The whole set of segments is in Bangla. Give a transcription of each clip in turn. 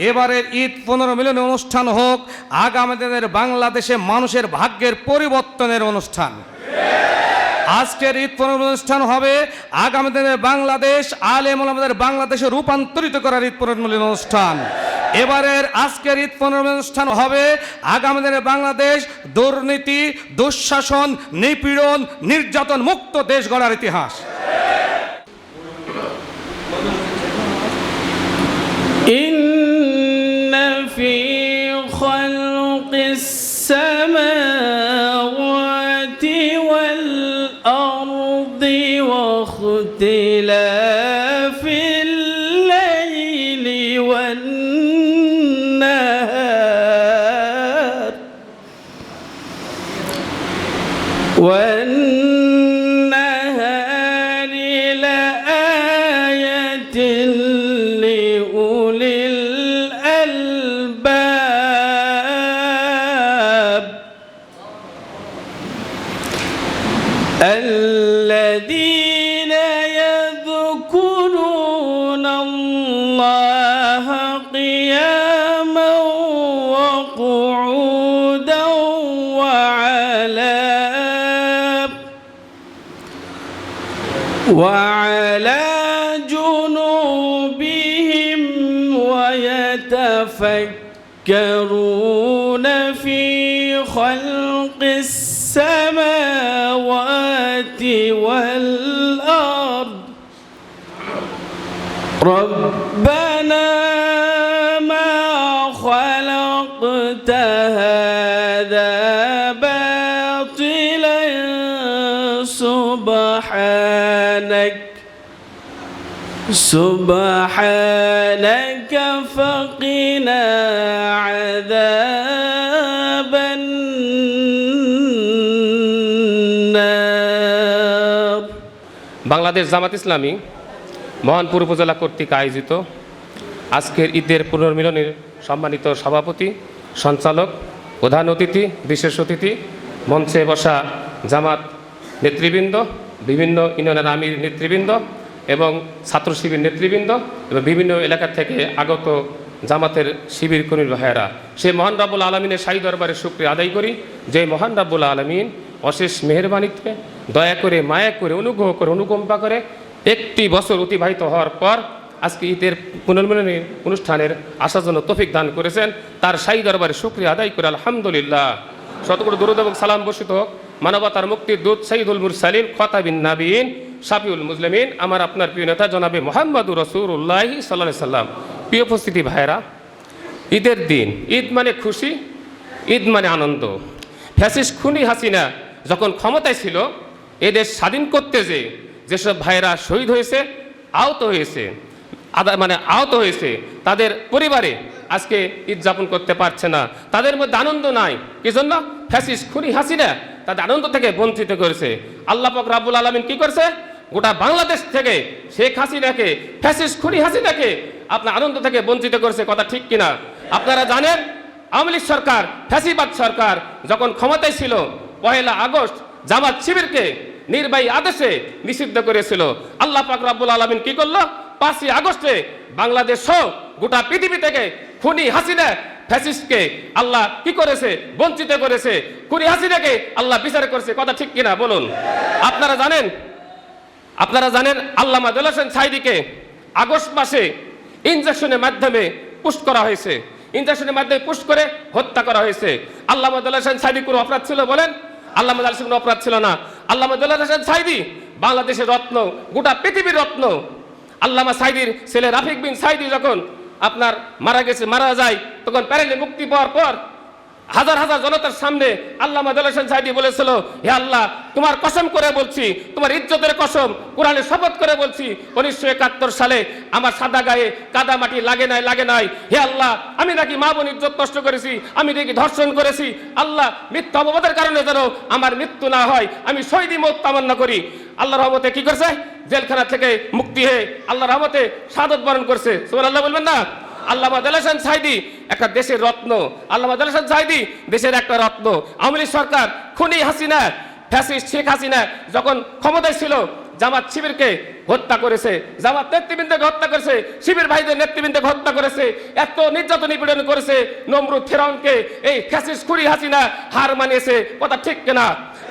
এবারের ঈদ পুনর্মিলনী অনুষ্ঠান হোক আগামী দিনের বাংলাদেশে মানুষের ভাগ্যের পরিবর্তনের অনুষ্ঠান। আজকের ঈদ পুনর্মিলনী অনুষ্ঠান হবে আগামী দিনের বাংলাদেশ আলেম ওলামাদের বাংলাদেশে রূপান্তরিত করার ঈদ পুনর্মিলনী অনুষ্ঠান। এবারের আজকের ঈদ পুনর্মিলনী অনুষ্ঠান হবে আগামী দিনের বাংলাদেশ দুর্নীতি, দুঃশাসন, নিপীড়ন, নির্যাতন মুক্ত দেশ গড়ার ইতিহাস। ইন্না ফি খালকিস সামাওয়াতি ওয়াল আরদি ওয়া ইখতিলাফিল লাইলি ওয়ান নাহার والنهار لآية لأولي الألباب الذين يذكرون الله قياما وقعودا وعلى جنوبهم ويتفكرون في خلق السماوات والأرض ربنا ما خلقت هذا باطلا سبحانك فقنا عذاب النار। বাংলাদেশ জামাত ইসলামী মোহনপুর উপজেলা কর্তৃক আয়োজিত আজকের ঈদের পুনর্মিলনের সম্মানিত সভাপতি, সঞ্চালক, প্রধান অতিথি, বিশেষ অতিথি, মঞ্চে বসা জামাত নেতৃবৃন্দ, বিভিন্ন ইউনিয়নের আমির নেতৃবৃন্দ এবং ছাত্র শিবির নেতৃবৃন্দ এবং বিভিন্ন এলাকা থেকে আগত জামাতের শিবির কর্মী ভাইয়েরা, সেই মহান রাব্বুল আলমিনের শাহী দরবারে শুকরিয়া আদায় করি যে মহান রাব্বুল আলমিন অশেষ মেহেরবানিতে দয়া করে, মায়া করে, অনুগ্রহ করে, অনুকম্পা করে একটি বছর অতিবাহিত হওয়ার পর আজকে ঈদের পুনর্মিলনী অনুষ্ঠানের আসার জন্য তৌফিক দান করেছেন। তার শাহী দরবারে শুকরিয়া আদায় করে আলহামদুলিল্লাহ। শতকোটি দরুদ এবং সালাম বর্ষিত হোক মানবতার মুক্তির দূত সাইয়্যিদুল মুরসালিন খতাবিন নাবিয়িন শাফিউল মুসলিমিন আমার আপনার প্রিয় নেতা জনাবে মুহাম্মদুর রাসূলুল্লাহ সাল্লাল্লাহু আলাইহি সাল্লাম। প্রিয় উপস্থিতি ভাইয়েরা, ঈদের দিন, ঈদ মানে খুশি, ঈদ মানে আনন্দ। ফ্যাসিস্ট খুনি হাসিনা যখন ক্ষমতায় ছিল এদেশ স্বাধীন করতে যেসব ভাইয়েরা শহীদ হয়েছে, আহত হয়েছে, আহত হয়েছে, তাদের পরিবারে আজকে ঈদ যাপন করতে পারছে না, তাদের মধ্যে আনন্দ নাই। কি জন্য? ফ্যাসিস্ট খুনি হাসিনা তাদের আনন্দ থেকে বঞ্চিত করেছে। আল্লাহ পাক রাব্বুল আলামিন কি করছে? গোটা বাংলাদেশ থেকে শেখ হাসিনাকে, ফ্যাসিস্ট খুনি হাসিনাকে আপনার আনন্দ থেকে বঞ্চিত করেছে। কথা ঠিক কিনা? আপনারা জানেন আওয়ামী লীগ সরকার, ফ্যাসিবাদ সরকার যখন ক্ষমতায় ছিল 1 আগস্ট জামাত শিবিরকে নির্বাহী আদেশে নিষিদ্ধ করেছিল। আল্লাহ পাক রাব্বুল আলামিন কি করলো? 5 আগস্টে বাংলাদেশ সহ গোটা পৃথিবী থেকে খুনি হাসিনা ফ্যাসিস্টকে আল্লাহ কি করেছে? বঞ্চিত করেছে। খুনি হাসিনাকে আল্লাহ বিচার করেছে। কথা ঠিক কিনা বলুন? আপনারা জানেন আল্লামা দেলোয়ার হোসেন সাঈদীকে আগস্ট মাসে ইনজেকশনের মাধ্যমে পুষ্ট করা হয়েছে। ইনজেকশনের মাধ্যমে পুষ্ট করে হত্যা করা হয়েছে। আল্লামা দেলোয়ার হোসেন সাঈদী কোনো অপরাধ ছিল বলেন? আল্লামা দেলোয়ার হোসেন কোনো অপরাধ ছিল না। আল্লামা দেলোয়ার হোসেন সাঈদী বাংলাদেশের রত্ন, গোটা পৃথিবীর রত্ন। আল্লামা সাঈদীর ছেলে রাফিক বিন সাঈদী যখন আপনার মারা যায় তখন প্যারেলে মুক্তি পাওয়ার পর হাজার হাজার জনতার সামনে আল্লামা দেলোয়ার হোসেন সাঈদী বলেছিল, হে আল্লাহ, তোমার কসম করে বলছি, তোমার ইজ্জতের কসম, কোরআনের শপথ করে বলছি, 1971 সালে আমার সাদা গায়ে কাদা মাটি লাগে নাই। হে আল্লাহ, আমি নাকি মা বোন ইজ্জত নষ্ট করেছি, আমি নাকি ধর্ষণ করেছি। আল্লাহ, মিথ্যা অপবাদের কারণে যেন আমার মৃত্যু না হয়, আমি শহীদি মওত তামান্না করি। আল্লাহর রহমতে কি করছে? জেলখানা থেকে মুক্তি হয়ে আল্লাহর রহমতে শাহাদাত বরণ করছে। সুবহানাল্লাহ বলবেন না? আল্লামা দেলোয়ার হোসেন সাঈদী একটা দেশের রত্ন। আল্লামা দেলোয়ার হোসেন সাঈদী দেশের একটা রত্ন। আওয়ামী লীগ সরকার খুনি হাসিনা, ফ্যাসিস্ট শেখ হাসিনা যখন ক্ষমতায় ছিল, জামাত শিবিরকে হত্যা করেছে, জামাত নেতৃবৃন্দকে হত্যা করেছে, শিবির ভাইদের নেতৃবৃন্দকে হত্যা করেছে, এত নির্যাতন নিপীড়ন করেছে। নমরুদ ফেরাউনকে এই ফ্যাসিস্ট খুনি হাসিনা হার মানিয়েছে। কথা ঠিক কিনা?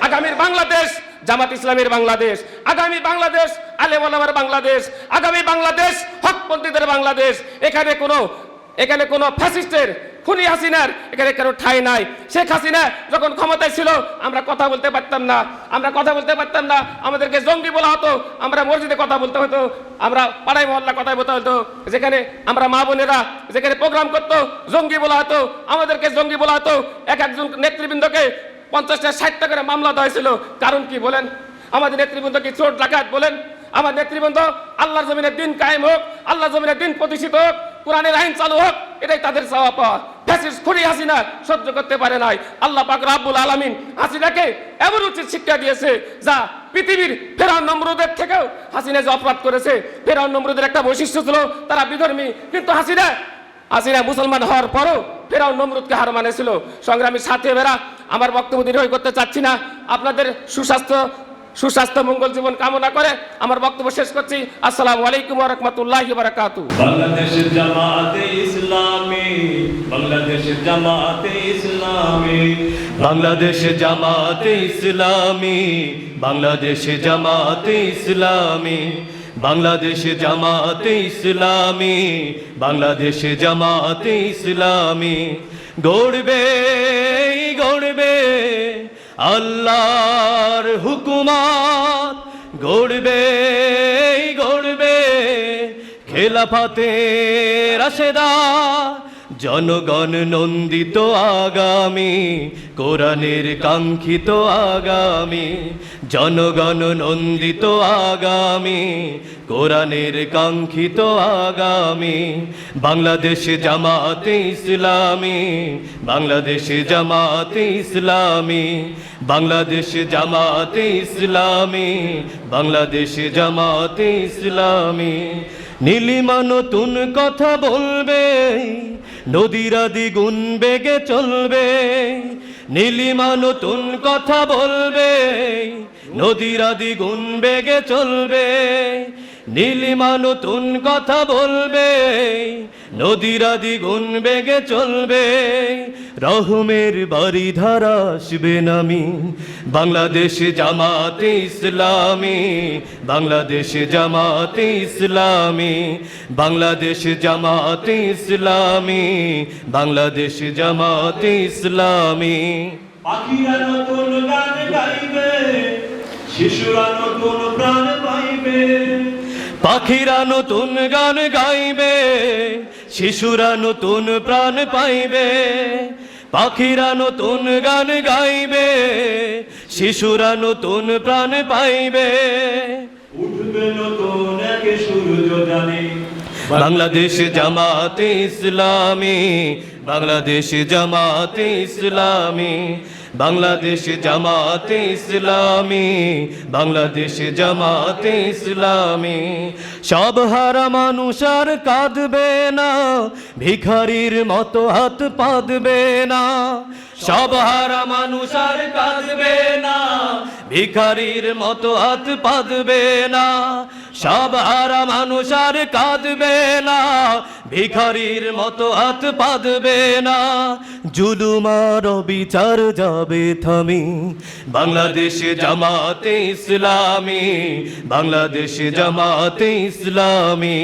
আগামীর বাংলাদেশ জামাত ইসলামের বাংলাদেশ, আগামী বাংলাদেশ আলেম ওলামার বাংলাদেশ, আগামী বাংলাদেশ হকপন্থীদের বাংলাদেশ। এখানে কোনো ফ্যাসিস্টের খুনি হাসিনার এখানে কারো ঠাঁই নাই। শেখ হাসিনা যখন ক্ষমতায় ছিল আমরা কথা বলতে পারতাম না, আমাদেরকে জঙ্গি বলা হতো, আমরা মসজিদে কথা বলতে হতো, আমরা পাড়ায় মহল্লা কথা বলতে হতো, যেখানে আমরা মা বোনেরা যেখানে প্রোগ্রাম করতো জঙ্গি বলা হতো, আমাদেরকে জঙ্গি বলা হতো। একজন নেতৃবৃন্দকে 50টা 60টা করে মামলা দেওয়া হয়েছিল। কারণ কি বলেন? আমাদের নেতৃবৃন্দ কি চোর ডাকাত বলেন? আমার নেতৃবৃন্দ আল্লাহর জমিনে দিন কায়েম হোক, আল্লাহর জমিনে দিন প্রতিষ্ঠিত হোক, কোরআনের আইন চালু হোক, এটাই তাদের চাওয়া পাওয়া। ফ্যাসিস্ট খুনি হাসিনা সহ্য করতে পারে নাই। আল্লাহ পাক রব্বুল আলামিন হাসিনাকে এমন উচিত শিক্ষা দিয়েছে যা পৃথিবীর ফেরাউন নমরুদের থেকেও হাসিনা যে অপরাধ করেছে। ফেরাউন নমরুদের একটা বৈশিষ্ট্য ছিল তারা বিধর্মী, কিন্তু হাসিনা মুসলমান হওয়ার পরও ফেরাউন নমরুদকে হার মানেছিল। সংগ্রামী সাথী ভাইরা, আমার বক্তব্য দীর্ঘ করতে চাচ্ছি না, আপনাদের সুস্বাস্থ্য মঙ্গল জীবন কামনা করে আমার বক্তব্য শেষ করছি। আসসালামু আলাইকুম ওয়া রাহমাতুল্লাহি ওয়া বারাকাতুহু। বাংলাদেশের জামাতে ইসলামী, বাংলাদেশের জামাতে ইসলামী, বাংলাদেশের জামাতে ইসলামী, বাংলাদেশের জামাতে ইসলামী, বাংলাদেশের জামাতে ইসলামী, বাংলাদেশের জামাতে ইসলামী গড়বে গড়বে আল্লাহর হুকুমত, গড়বে গড়বে খেলাফতে রাশেদা, জনগণ নন্দিত আগামী, কোরআনের কাঙ্ক্ষিত আগামী, জনগণ নন্দিত আগামী, কোরআনের কাঙ্ক্ষিত আগামী। বাংলাদেশ জামাতে ইসলামী, বাংলাদেশ জামাতে ইসলামী, বাংলাদেশ জামাতে ইসলামী, বাংলাদেশ জামাতে ইসলামী। নীলিমা নতুন কথা বলবে, নদীরা দ্বিগুণ বেগে চলবে, নীলিমা নতুন কথা বলবে, নদীরা দ্বিগুণ বেগে চলবে, নীলিমা নতুন কথা বলবে, নদীরা দ্বিগুণ বেগে চলবে। রহমের বাড়ি ধারা আসবে নামি, বাংলাদেশ জামাতে ইসলামী, বাংলাদেশ জামাতে ইসলামী, বাংলাদেশ জামাতে ইসলামী, বাংলাদেশ জামাতে ইসলামী। পাখিরা নতুন গান গাইবে, শিশুরা নতুন প্রাণ পাইবে, পাখিরা নতুন গান গাইবে, শিশুরা নতুন প্রাণ পাইবে, পাখিরা নতুন গান গাইবে, শিশুরা নতুন প্রাণ পাইবে। উঠবে নতুন এক সূর্য জানি, বাংলাদেশ জামাতে ইসলামী, বাংলাদেশ জামাতে ইসলামী, বাংলাদেশ জামাতে ইসলামী, বাংলাদেশ জামাতে ইসলামী। সব হারা মানুষ আর কাঁদবে না, ভিখারির মতো হাত পাতবে না, সব হারা মানুষ আর কাঁদবে না, ভিখারির মতো হাত পাতবে না, সব হারা মানুষ আর কাঁদবে না, ভিখারির মতো হাত পাতবে না। জুলুম আর বিচার যাবে থামি, বাংলাদেশ জামাতে ইসলামী, বাংলাদেশ জামাতে ইসলামী,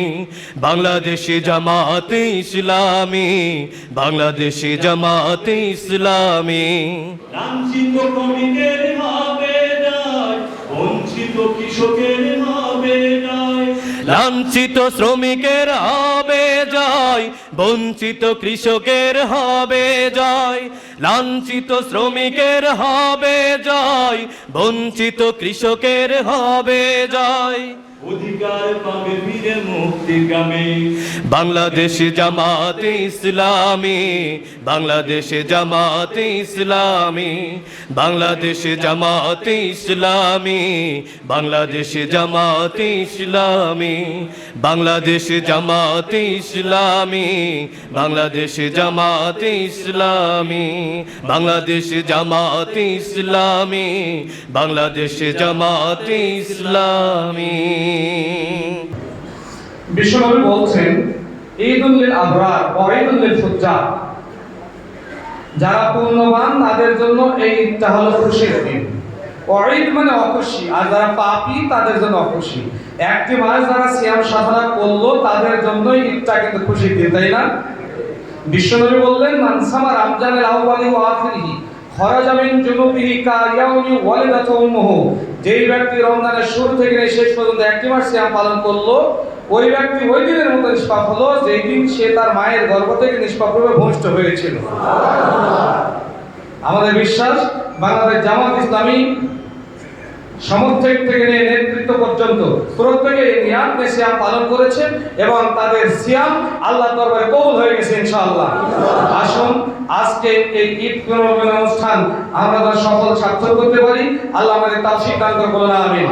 বাংলাদেশ জামাতে ইসলামী, বাংলাদেশ জামাতে ইসলামী। লাঞ্ছিত শ্রমিকের হবে জয়, বঞ্চিত কৃষকের হবে জয়, লাঞ্ছিত শ্রমিকের হবে জয়, বঞ্চিত কৃষকের হবে জয়, লাঞ্ছিত শ্রমিকের হবে জয়, বঞ্চিত কৃষকের হবে জয়। অধিকার পাবে ফিরে মুক্তিগামী। বাংলাদেশ জামাতে ইসলামী, বাংলাদেশ জামাতে ইসলামী, বাংলাদেশ জামাতে ইসলামী, বাংলাদেশ জামাতে ইসলামী, বাংলাদেশ জামাতে ইসলামী, বাংলাদেশ জামাতে ইসলামী, বাংলাদেশ জামাতে ইসলামী, বাংলাদেশ জামাতে ইসলামী। বিশ্বনবী বলছেন ঈদুল লিল আবরার ওয়া ঈদুল লিল ফুজ্জার, যারা পূর্ণবান তাদের জন্য এই ঈদটা হলো খুশির দিন। ওয়া ঈদ মানে অখুশি, আর যারা পাপী তাদের জন্য অখুশি। একটি মাস যারা সিয়াম সাধনা করলো তাদের জন্য ঈদটা কিন্তু খুশির দিন, তাই না? বিশ্বনবী বললেন মান সামা রমজানুল আউয়ালি ওয়া আখিরিহি খরাজা মিন জুনুবিহি কা ইয়াউমি ওয়ালিদাতু উম্মুহু, যেই ব্যক্তি রমজানের শুরু থেকে নিয়ে শেষ পর্যন্ত একটি মাস সিয়াম পালন করলো ওই ব্যক্তি ওই দিনের মতো নিষ্পাপ হলো যেই দিন সে তার মায়ের গর্ভ থেকে নিষ্পাপরূপে ভূমিষ্ঠ হয়েছিল। আমাদের বিশ্বাস বাংলাদেশ জামাত ইসলামী সমর্থক থেকে নিয়ে নেতৃত্ব পর্যন্ত প্রত্যেকে এই নিয়াত নিয়ে সিয়াম পালন করেছেন এবং তাদের সিয়াম আল্লাহর দরবারে কবুল হয়ে গেছে ইনশাআল্লাহ। আসুন আজকে এই ঈদ পুনর্মিলন অনুষ্ঠান আমরা যেন সফল সার্থক করতে পারি, আল্লাহ আমাদের তৌফিক দান করুন, বলুন আমিন।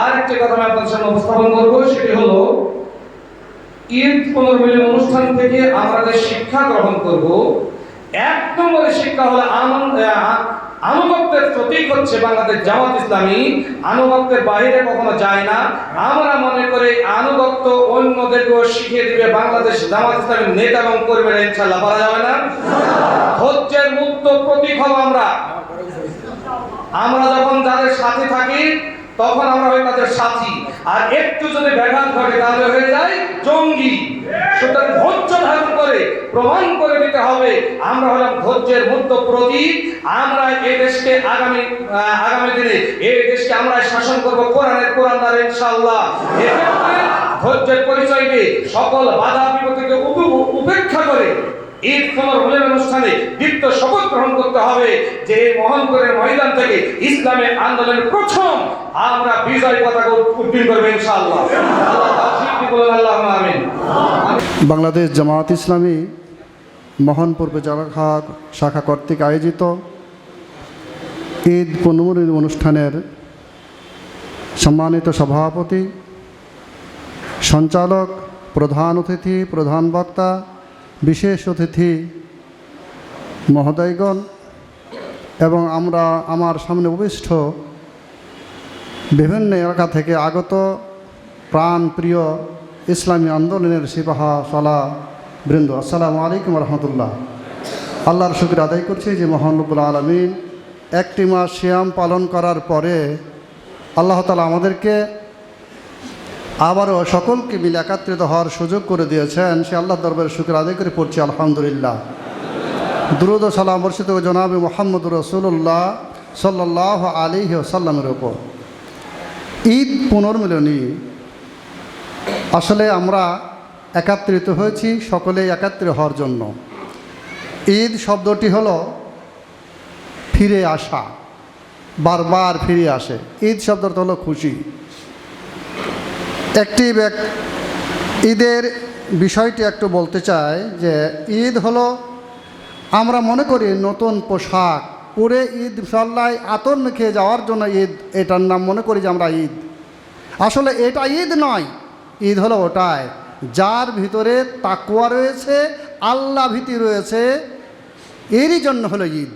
আর একটা কথা আমি আপনাদের সামনে উপস্থাপন করব, সেটি হলো ঈদ পুনর্মিলন অনুষ্ঠান থেকে আমরা যে শিক্ষা গ্রহণ করব, এক নম্বরের শিক্ষা হলো আনুগত্যের প্রতীক হচ্ছে বাংলাদেশ জামাত ইসলামী। আনুগত্যের বাইরে কখনো যায় না। আমরা মনে করি আনুগত্য অন্যদেরকেও শিখিয়ে দিবে বাংলাদেশ জামাত ইসলামীর নেতা এবং কর্মীরা, ইনশাআল্লাহ পারা যাবে না। ধৈর্যের মুক্ত প্রতীক হব আমরা। আমরা যখন যাদের সাথে থাকি তখন আমরা হই তাদের সাথী, আর একটু যদি ব্যাঘাত ঘটে তাহলে হয়ে যায় জঙ্গি। সুতরাং ধৈর্য ধারণ করে প্রমাণ করে দিতে হবে আমরা হলাম ধৈর্যের মুক্ত প্রতীক। আমরা এই দেশকে আগামী দিনে এই দেশকে আমরা শাসন করব কোরআন দ্বারা ইনশাআল্লাহ। এক্ষেত্রে ধৈর্যের পরিচয় দিয়ে সকল বাধা বিপত্তিকে উপেক্ষা করে ঈদ পুনর্মিলন অনুষ্ঠানে দীপ্ত শপথ গ্রহণ করতে হবে যে এই মহানগরের ময়দান থেকে ইসলামের আন্দোলনের প্রথম আমরা বিজয় পতাকা উত্তোলন করব ইনশাআল্লাহ। আল্লাহ তাওফীক দিন, বলুন আল্লাহুম্মা আমিন। বাংলাদেশ জামাত ইসলামী মোহনপুর শাখা কর্তৃক আয়োজিত ঈদ পুনর্মিলন অনুষ্ঠানের সম্মানিত সভাপতি, সঞ্চালক, প্রধান অতিথি, প্রধান বক্তা, বিশেষ অতিথি মহোদয়গণ এবং আমার সামনে উপবিষ্ট বিভিন্ন এলাকা থেকে আগত প্রাণপ্রিয় ইসলামী আন্দোলনের সিপাহা সালা বৃন্দ, আসসালামু আলাইকুম রহমতুল্লাহ। আল্লাহর শুকর আদায় করছি যে মহান রব্বুল আলামিন একটি মাস সিয়াম পালন করার পরে আল্লাহ তাআলা আমাদেরকে আবারও সকলকে মিলে একত্রিত হওয়ার সুযোগ করে দিয়েছেন। সে আল্লাহ দরবারে শুকর আদায় করে পড়ছি আলহামদুলিল্লাহ। দুরূদ ও সালাম বর্ষিত জনাবে মুহাম্মদ রাসূলুল্লাহ সাল্লাল্লাহু আলাইহি ওয়াসাল্লামের উপর। ঈদ পুনর্মিলনী আসলে আমরা একত্রিত হয়েছি সকলেই একত্রিত হওয়ার জন্য। ঈদ শব্দটি হলো ফিরে আসা, বারবার ফিরে আসে। ঈদ শব্দটা হলো খুশি। একটি ঈদের বিষয়টি একটু বলতে চাই যে ঈদ হলো আমরা মনে করি নতুন পোশাক পরে ঈদ সল্লায় আতর মেখে যাওয়ার জন্য ঈদ, এটার নাম মনে করি যে আমরা ঈদ। আসলে এটা ঈদ নয়, ঈদ হলো ওটাই যার ভিতরে তাকওয়া রয়েছে, আল্লাহ ভীতি রয়েছে, এরই জন্য হলো ঈদ।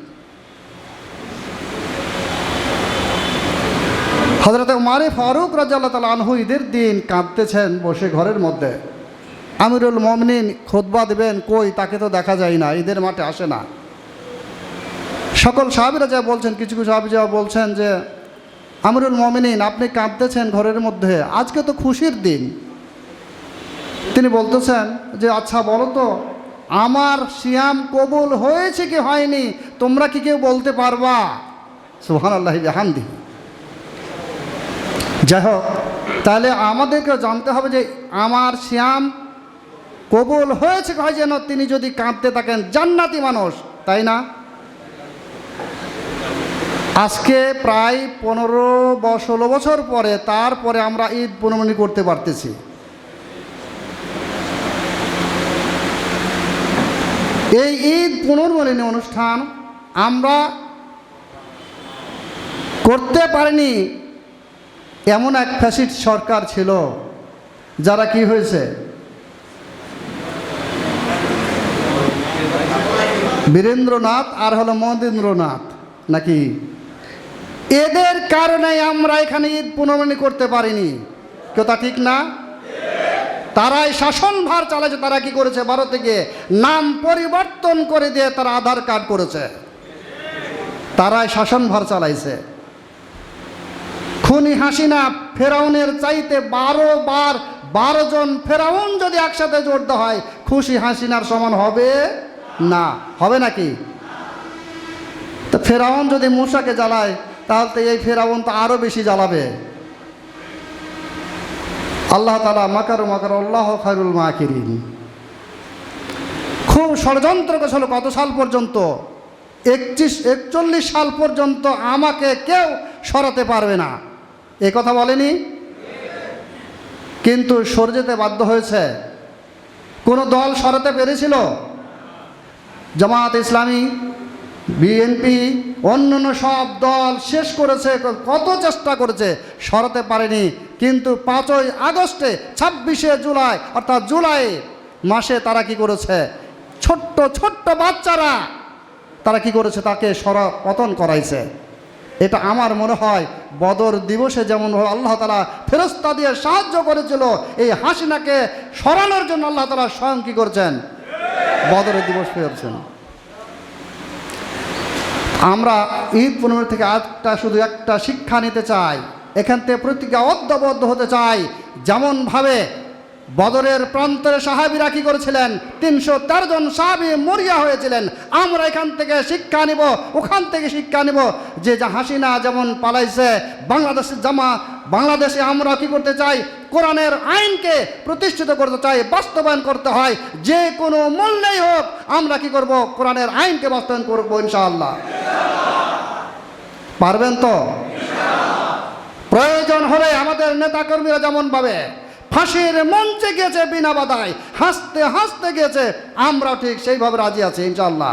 হযরত উমর ফারুক রাদিয়াল্লাহু তাআলা আনহু ঈদের দিন কাঁদতেছেন বসে ঘরের মধ্যে। আমিরুল মুমিনিন খুতবা দেবেন, কই তাকে তো দেখা যায় না, ঈদের মাঠে আসে না। সকল সাহাবীরা যা বলছেন, কিছু কিছু সাহাবী যা বলছেন যে আমিরুল মুমিনিন আপনি কাঁদতেছেন ঘরের মধ্যে, আজকে তো খুশির দিন। তিনি বলতেছেন যে আচ্ছা বলো তো আমার সিয়াম কবুল হয়েছে কি হয়নি তোমরা কি কেউ বলতে পারবা? সুবহানাল্লাহি বিহামদিহি। যাই হোক, তাহলে আমাদেরকে জানতে হবে যে আমার সিয়াম কবুল হয়েছে হয় যেন তিনি যদি কাঁদতে থাকেন জান্নাতি মানুষ, তাই না? আজকে প্রায় 15-16 বছর পরে তারপরে আমরা ঈদ পুনর্মিলনী করতে পারতেছি। এই ঈদ পুনর্মিলনী অনুষ্ঠান আমরা করতে পারিনি, এমন এক ফ্যাসিস্ট সরকার ছিল যারা কি হয়েছে, বীরেন্দ্রনাথ আর হলো মহেন্দ্রনাথ নাকি, এদের কারণে আমরা এখানে ঈদ পুনর্মিলনী করতে পারিনি। কথা ঠিক না? তারাই শাসনভার চালাচ্ছে। তারা কি করেছে, ভারত থেকে নাম পরিবর্তন করে দিয়ে তারা আধার কার্ড করেছে, তারাই শাসনভার চালাইছে। খুনি হাসিনা ফেরাউনের চাইতে 12 জন ফেরাউন যদি একসাথে জোট দেওয়া হয়, খুশি হাসিনার সমান হবে না। হবে নাকি? তো ফেরাউন যদি মূসাকে জ্বালায়, তাহলে তো এই ফেরাউন তো আরো বেশি জ্বালাবে। আল্লাহ তাআলা মাকার আল্লাহ খায়রুল মাকিরিন। খুব ষড়যন্ত্র করেছিল কত সাল পর্যন্ত, 41 সাল পর্যন্ত আমাকে কেউ সরাতে পারবে না, এ কথা বলেনি? কিন্তু সরে যেতে বাধ্য হয়েছে। কোন দল সরাতে পেরেছিল? জামাত ইসলামী, বিএনপি, অন্যান্য সব দল শেষ করেছে, কত চেষ্টা করেছে, সরাতে পারেনি। কিন্তু 5ই আগস্টে 26শে জুলাই অর্থাৎ জুলাই মাসে তারা কি করেছে, ছোট্ট ছোট্ট বাচ্চারা তারা কি করেছে, তাকে পতন করাইছে। এটা আমার মনে হয় বদর দিবসে যেমন আল্লাহ তাআলা ফেরেশতা দিয়ে সাহায্য করেছিল, এই হাসিনাকে সরানোর জন্য আল্লাহ তাআলা স্বয়ং কি করছেন, বদরের দিবস পেয়েছেন। আমরা ঈদ পুনর্মিলনী থেকে শুধু একটা শিক্ষা নিতে চাই, এখান থেকে প্রতিজ্ঞা ঐক্যবদ্ধ হতে চাই। যেমনভাবে বদরের প্রান্তরে সাহাবীরা কি করেছিলেন, 313 জন সাহাবী মরিয়া হয়েছিলেন, আমরা এখান থেকে শিক্ষা নিব, ওখান থেকে শিক্ষা নিব যে হাসিনা যেমন পালাইছে, বাংলাদেশে আমরা কি করতে চাই, কোরআনের আইনকে প্রতিষ্ঠিত করতে চাই, বাস্তবায়ন করতে হয়, যে কোনো মূল্যেই হোক আমরা কি করব, কোরআনের আইনকে বাস্তবায়ন করব ইনশাআল্লাহ। পারবেন তো? প্রয়োজন হলে আমাদের নেতাকর্মীরা যেমন ভাবে ফাঁসির মঞ্চে গিয়েছে বিনা বাধায়, হাসতে হাসতে গিয়েছে, আমরাও ঠিক সেইভাবে রাজি আছি ইনশাআল্লাহ।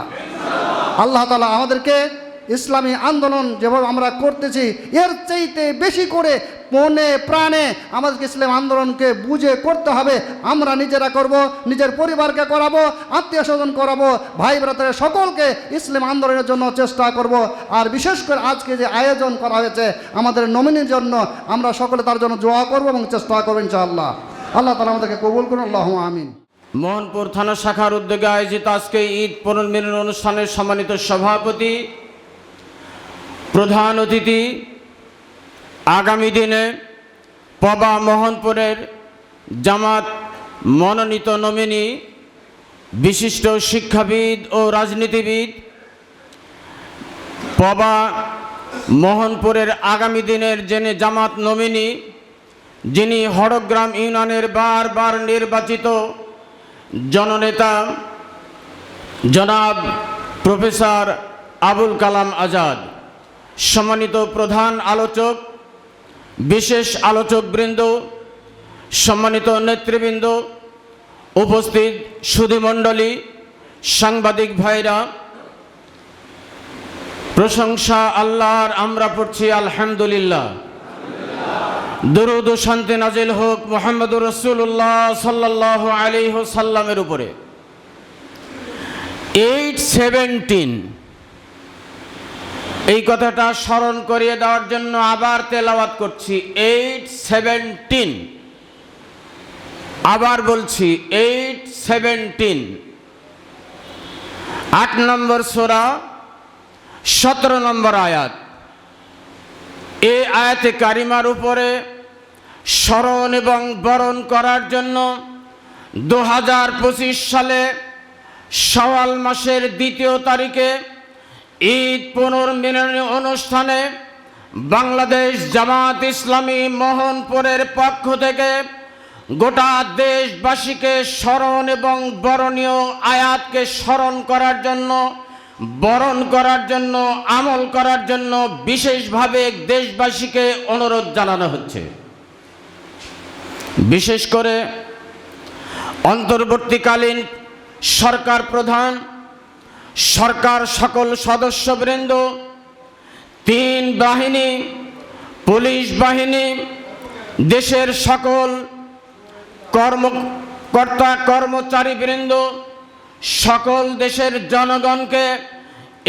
আল্লাহ তাআলা আমাদেরকে ইসলামী আন্দোলন যেভাবে আমরা করতেছি, এর চাইতে বেশি করে মনে প্রাণে আমাদেরকে ইসলাম আন্দোলনকে বুঝে করতে হবে। আমরা নিজেরা করব, নিজের পরিবারকে করাবো, আত্মীয় স্বজন করাবো, ভাই ব্রাতার সকলকে ইসলাম আন্দোলনের জন্য চেষ্টা করব। আর বিশেষ করে আজকে যে আয়োজন করা হয়েছে আমাদের নমিনির জন্য, আমরা সকলে তার জন্য দোয়া করব এবং চেষ্টা করব ইনশাআল্লাহ। আল্লাহ তাআলা আমাদেরকে কবুল করুন, আল্লাহুম্মা আমিন। মোহনপুর থানা শাখার উদ্যোগে আয়োজিত আজকে ঈদ পুনর্মিলনী অনুষ্ঠানের সম্মানিত সভাপতি, প্রধান অতিথি, আগামী দিনে পবা মোহনপুরের জামাত মনোনীত নমিনি, বিশিষ্ট শিক্ষাবিদ ও রাজনীতিবিদ, পবা মোহনপুরের আগামী দিনের যিনি জামাত নমিনি, যিনি হড়গ্রাম ইউনিয়নের বারবার নির্বাচিত জননেতা জনাব প্রফেসর আবুল কালাম আজাদ, সম্মানিত প্রধান আলোচক, বিশেষ আলোচকবৃন্দ, সম্মানিত নেতৃবৃন্দ, উপস্থিত সুধীমণ্ডলী, সাংবাদিক ভাইরা, প্রশংসা আল্লাহর, আমরা পড়ছি আলহামদুলিল্লাহ। দরুদ ও শান্তি নাজিল হোক মুহাম্মদুর রাসূলুল্লাহ সাল্লাল্লাহু আলাইহি ওয়াসাল্লামের উপরে। 817 এই কথাটা স্মরণ করিয়ে দেওয়ার জন্য আবার তেলাওয়াত করছি, 817, আবার বলছি 817, 8 নম্বর সূরা 17 নম্বর আয়াত। এই আয়াতে কারিমার উপরে স্মরণ এবং বরণ করার জন্য 2025 সালে শাওয়াল মাসের 2 তারিখে ঈদ পুনর্মিলনী অনুষ্ঠানে বাংলাদেশ জামাত ইসলামী মোহনপুরের পক্ষ থেকে গোটা দেশবাসীকে স্মরণ এবং বরণীয় আয়াতকে স্মরণ করার জন্য বরণ করার জন্য, আমল করার জন্য বিশেষভাবে দেশবাসীকে অনুরোধ জানানো হচ্ছে। বিশেষ করে অন্তর্বর্তীকালীন সরকার প্রধান, সরকার সকল সদস্যবৃন্দ, তিন বাহিনী, পুলিশ বাহিনী, দেশের সকল কর্মকর্তা কর্মচারীবৃন্দ, সকল দেশের জনগণকে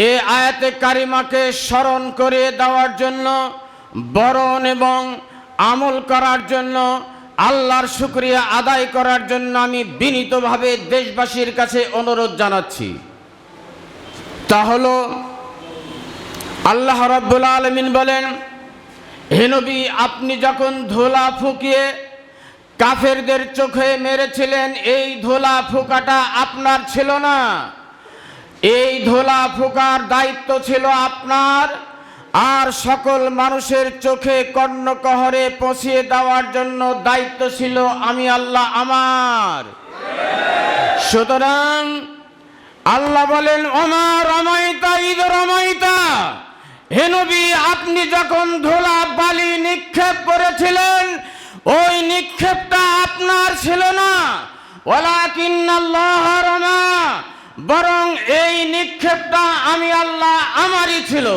এ আয়াতে কারিমাকে স্মরণ করিয়ে দেওয়ার জন্য, বরণ এবং আমল করার জন্য, আল্লাহর শুকরিয়া আদায় করার জন্য আমি বিনীতভাবে দেশবাসীর কাছে অনুরোধ জানাচ্ছি। তা হলো আল্লাহ রাব্বুল আলামিন বলেন, হে নবী, আপনি যখন ধুলা ফুঁকিয়ে কাফেরদের চোখে মেরেছিলেন, এই ধুলা ফুঁকাটা আপনার ছিল না, এই ধুলা ফুঁকার দায়িত্ব ছিল আপনার, আর সকল মানুষের চোখে কর্ণকহরে পৌঁছিয়ে দেওয়ার জন্য দায়িত্ব ছিল আমি আল্লাহ আমার। সুতরাং আল্লাহ বলেন, ওমা রমাইতা ইদ রমাইতা, হে নবী, আপনি যখন ধুলা বালি নিক্ষেপ করেছিলেন, ওই নিক্ষেপটা আপনার ছিল না, ওয়ালাকিন্নাল্লাহ রমা, বরং এই নিক্ষেপটা আমি আল্লাহ আমারই ছিল।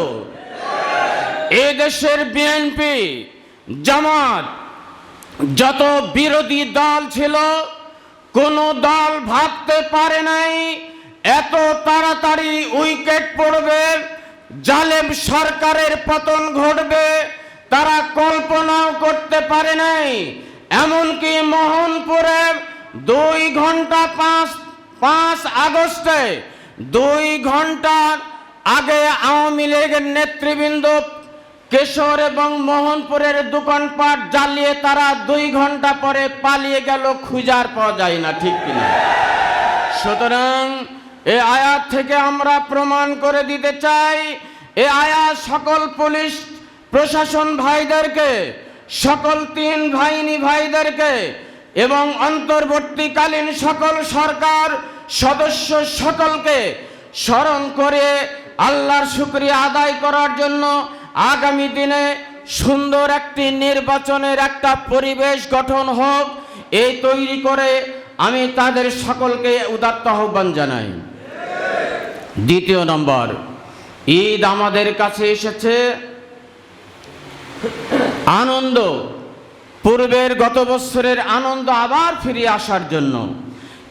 এই দেশের বিএনপি, জামাত, যত বিরোধী দল ছিল, কোন দল ভাবতে পারে নাই এত তাড়াতাড়ি উইকেট পড়বে, জালেম সরকারের পতন ঘটবে। তারা কল্পনাও করতে পারে নাই। এমনকি মোহনপুরে 2 ঘন্টা 5 আগস্টে 2 ঘন্টার আগে আওয়ামী লীগের নেতৃবৃন্দ কেশর এবং মোহনপুরের দোকানপাট জ্বালিয়ে তারা 2 ঘন্টা পরে পালিয়ে গেল, খুঁজার পাওয়া যায় না, ঠিক কিনা? সুতরাং এই আয়াত থেকে আমরা প্রমাণ করে দিতে চাই, এই আয়াত সকল পুলিশ প্রশাসন ভাইদেরকে, সকল 3 বাহিনী ভাইদেরকে এবং অন্তর্বর্তীকালীন সকল সরকার সদস্য সকলকে স্মরণ করে আল্লাহর শুকরিয়া আদায় করার জন্য আগামী দিনে সুন্দর একটি নির্বাচনের একটা পরিবেশ গঠন হোক, এই তৈরি করে আমি তাদের সকলকে উদাত্ত আহ্বান জানাই। দ্বিতীয় নম্বর, ঈদ আমাদের কাছে এসেছে আনন্দ, পূর্বের গত বছরের আনন্দ আবার ফিরে আসার জন্য।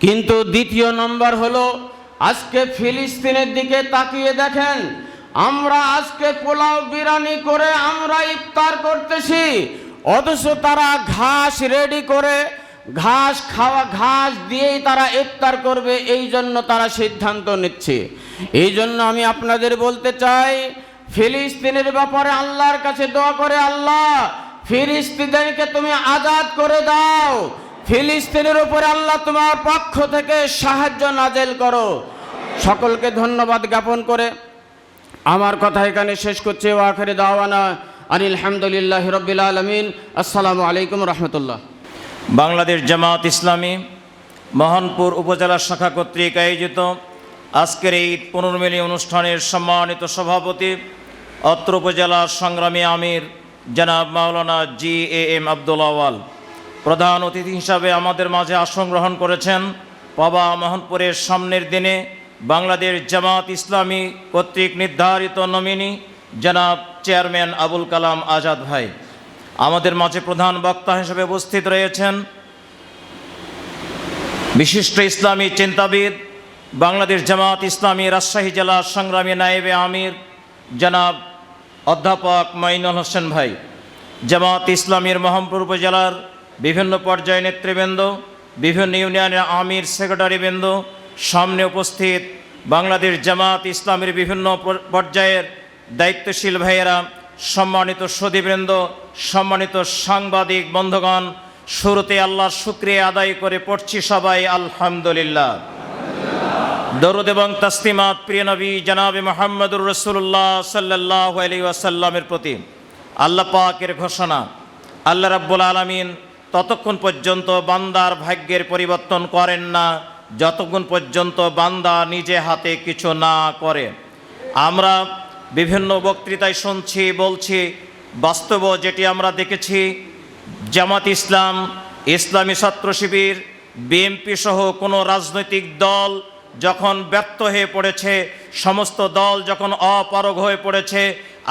কিন্তু দ্বিতীয় নম্বর হলো, আজকে ফিলিস্তিনের দিকে তাকিয়ে দেখেন, আমরা আজকে পোলাও বিরিয়ানি করে আমরা ইফতার করতেছি, অথচ তারা ঘাস রেডি করে ঘাস দিয়েই তারা ইফতার করবে, এই জন্য তারা সিদ্ধান্ত নিচ্ছে। এই জন্য আমি আপনাদের বলতে চাই, ফিলিস্তিনের ব্যাপারে আল্লাহর কাছে দোয়া করে, আল্লাহ ফিলিস্তিনদেরকে তুমি আজাদ করে দাও, ফিলিস্তিনের উপরে আল্লাহ তোমার পক্ষ থেকে সাহায্য নাজেল করো। সকলকে ধন্যবাদ জ্ঞাপন করে আমার কথা এখানে শেষ করছি। ওয়া আখিরি দাওয়ানা আনিল হামদুলিল্লাহি রাব্বিল আলামিন। আসসালামু আলাইকুম রাহমাতুল্লাহ। বাংলাদেশ জামাত ইসলামী মোহনপুর উপজেলা শাখা কর্তৃক আয়োজিত আজকের এই পুনর্মিলনী অনুষ্ঠানের সম্মানিত সভাপতি, অত্র উপজেলার সংগ্রামী আমির জনাব মাওলানা GAM আব্দুল আওয়াল, প্রধান অতিথি হিসাবে আমাদের মাঝে আসন গ্রহণ করেছেন পাবা মোহনপুরের সামনের দিনে বাংলাদেশ জামাত ইসলামী কর্তৃক নির্ধারিত নমিনি জনাব চেয়ারম্যান আবুল কালাম আজাদ ভাই। আমাদের মাঝে প্রধান বক্তা হিসেবে উপস্থিত রয়েছেন বিশিষ্ট ইসলামী চিন্তাবিদ, বাংলাদেশ জামাত ইসলামী রাজশাহী জেলার সংগ্রামী নায়েবে আমির জনাব অধ্যাপক মাইনুল হোসেন ভাই, জামাত ইসলামীর মোহাম্মদপুর উপজেলার বিভিন্ন পর্যায়ে নেতৃবৃন্দ, বিভিন্ন ইউনিয়নের আমির সেক্রেটারিবৃন্দ, সামনে উপস্থিত বাংলাদেশ জামাত ইসলামীর বিভিন্ন পর্যায়ের দায়িত্বশীল ভাইয়েরা, সম্মানিত সুধীবৃন্দ, সম্মানিত সাংবাদিক বন্ধুগণ, শুরুতে আল্লাহর শুকরিয়া আদায় করে পড়ছি সবাই আলহামদুলিল্লাহ। দরুদ এবং তাসলিমাত প্রিয় নবী জনাবে মুহাম্মদুর রাসূলুল্লাহ সাল্লাল্লাহু আলাইহি ওয়াসাল্লামের প্রতি। আল্লাহ পাকের ঘোষণা, আল্লাহ রাব্বুল আলামিন ততক্ষণ পর্যন্ত বান্দার ভাগ্যের পরিবর্তন করেন না যতক্ষণ পর্যন্ত বান্দা নিজে হাতে কিছু না করে। আমরা বিভিন্ন বক্তৃতায় শুনছি, বলছি, বাস্তব যেটি আমরা দেখেছি, জামাত ইসলাম, ইসলামী ছাত্র শিবির, বিএনপি সহ কোনো রাজনৈতিক দল যখন ব্যর্থ হয়ে পড়েছে, সমস্ত দল যখন অপারগ হয়ে পড়েছে,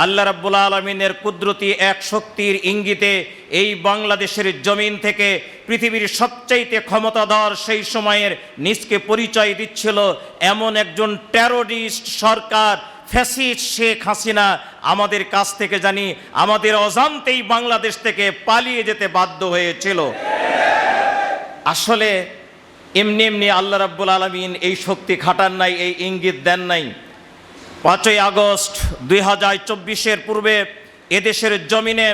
আল্লাহ রাব্বুল আলামিনের কুদরতি এক শক্তির ইঙ্গিতে এই বাংলাদেশের জমিন থেকে পৃথিবীর সবচাইতে ক্ষমতাধর সেই সময়ের নিজকে পরিচয় দিচ্ছিল এমন একজন টেরোরিস্ট সরকার ফ্যাসিস্ট শেখ হাসিনা আমাদের কাছ থেকে জানি আমাদের অজান্তেই বাংলাদেশ থেকে পালিয়ে যেতে বাধ্য হয়েছিল। আসলে এমনি এমনি আল্লাহ রাব্বুল আলামিন এই শক্তি খাটান নাই, এই ইঙ্গিত দেন নাই। 5ই আগস্ট 2024-এর পূর্বে এদেশের জমিনে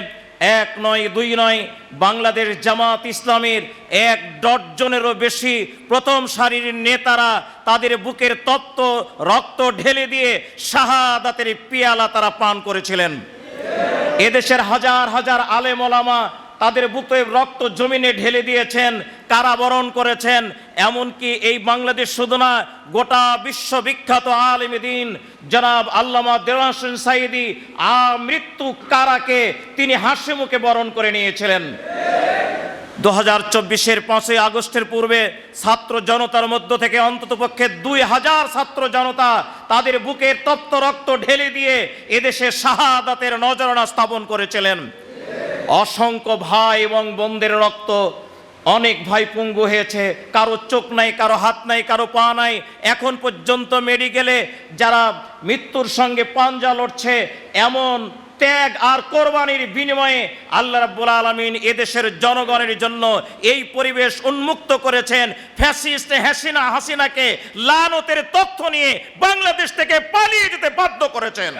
1 নয় 2 নয় বাংলাদেশ জামাত ইসলামের 1 ডজনেরও বেশি প্রথম সারির নেতারা তাদের বুকের তপ্ত রক্ত ঢেলে দিয়ে শাহাদাতের পিয়ালা তারা পান করেছিলেন। এদেশের হাজার হাজার আলেম ওলামা তাদের বুকে রক্ত জমিনে ঢেলে দিয়েছেন, কারাবরণ করেছেন। এমনকি এই বাংলাদেশ শুধু না, গোটা বিশ্ববিখ্যাত আলেম দ্বীন জনাব আল্লামা দেওয়ান হোসেন সাঈদী মৃত্যু কারাকে তিনি হাসি মুখে বরণ করে নিয়েছিলেন। 2024-এর 5ই আগস্টের পূর্বে ছাত্র জনতার মধ্য থেকে অন্ততপক্ষে 2000 ছাত্র জনতা তাদের বুকের তপ্ত রক্ত ঢেলে দিয়ে এদেশে শাহাদাতের নজরানা স্থাপন করেছিলেন। অসংখ্য ভাই এবং বোনদের রক্ত, অনেক ভাই পঙ্গু হয়েছে, কারো চোখ নাই, কারো হাত নাই, কারো পা নাই। এখন পর্যন্ত মেডিকেলে যারা মৃত্যুর সঙ্গে পাঞ্জা লড়ছে, এমন ত্যাগ আর কোরবানির বিনিময়ে আল্লাহ রাব্বুল আলামিন এদেশের জনগণের জন্য এই পরিবেশ উন্মুক্ত করেছেন। ফ্যাসিস্ট হাসিনাকে লানতের তথ্য নিয়ে বাংলাদেশ থেকে পালিয়ে যেতে বাধ্য করেছেন।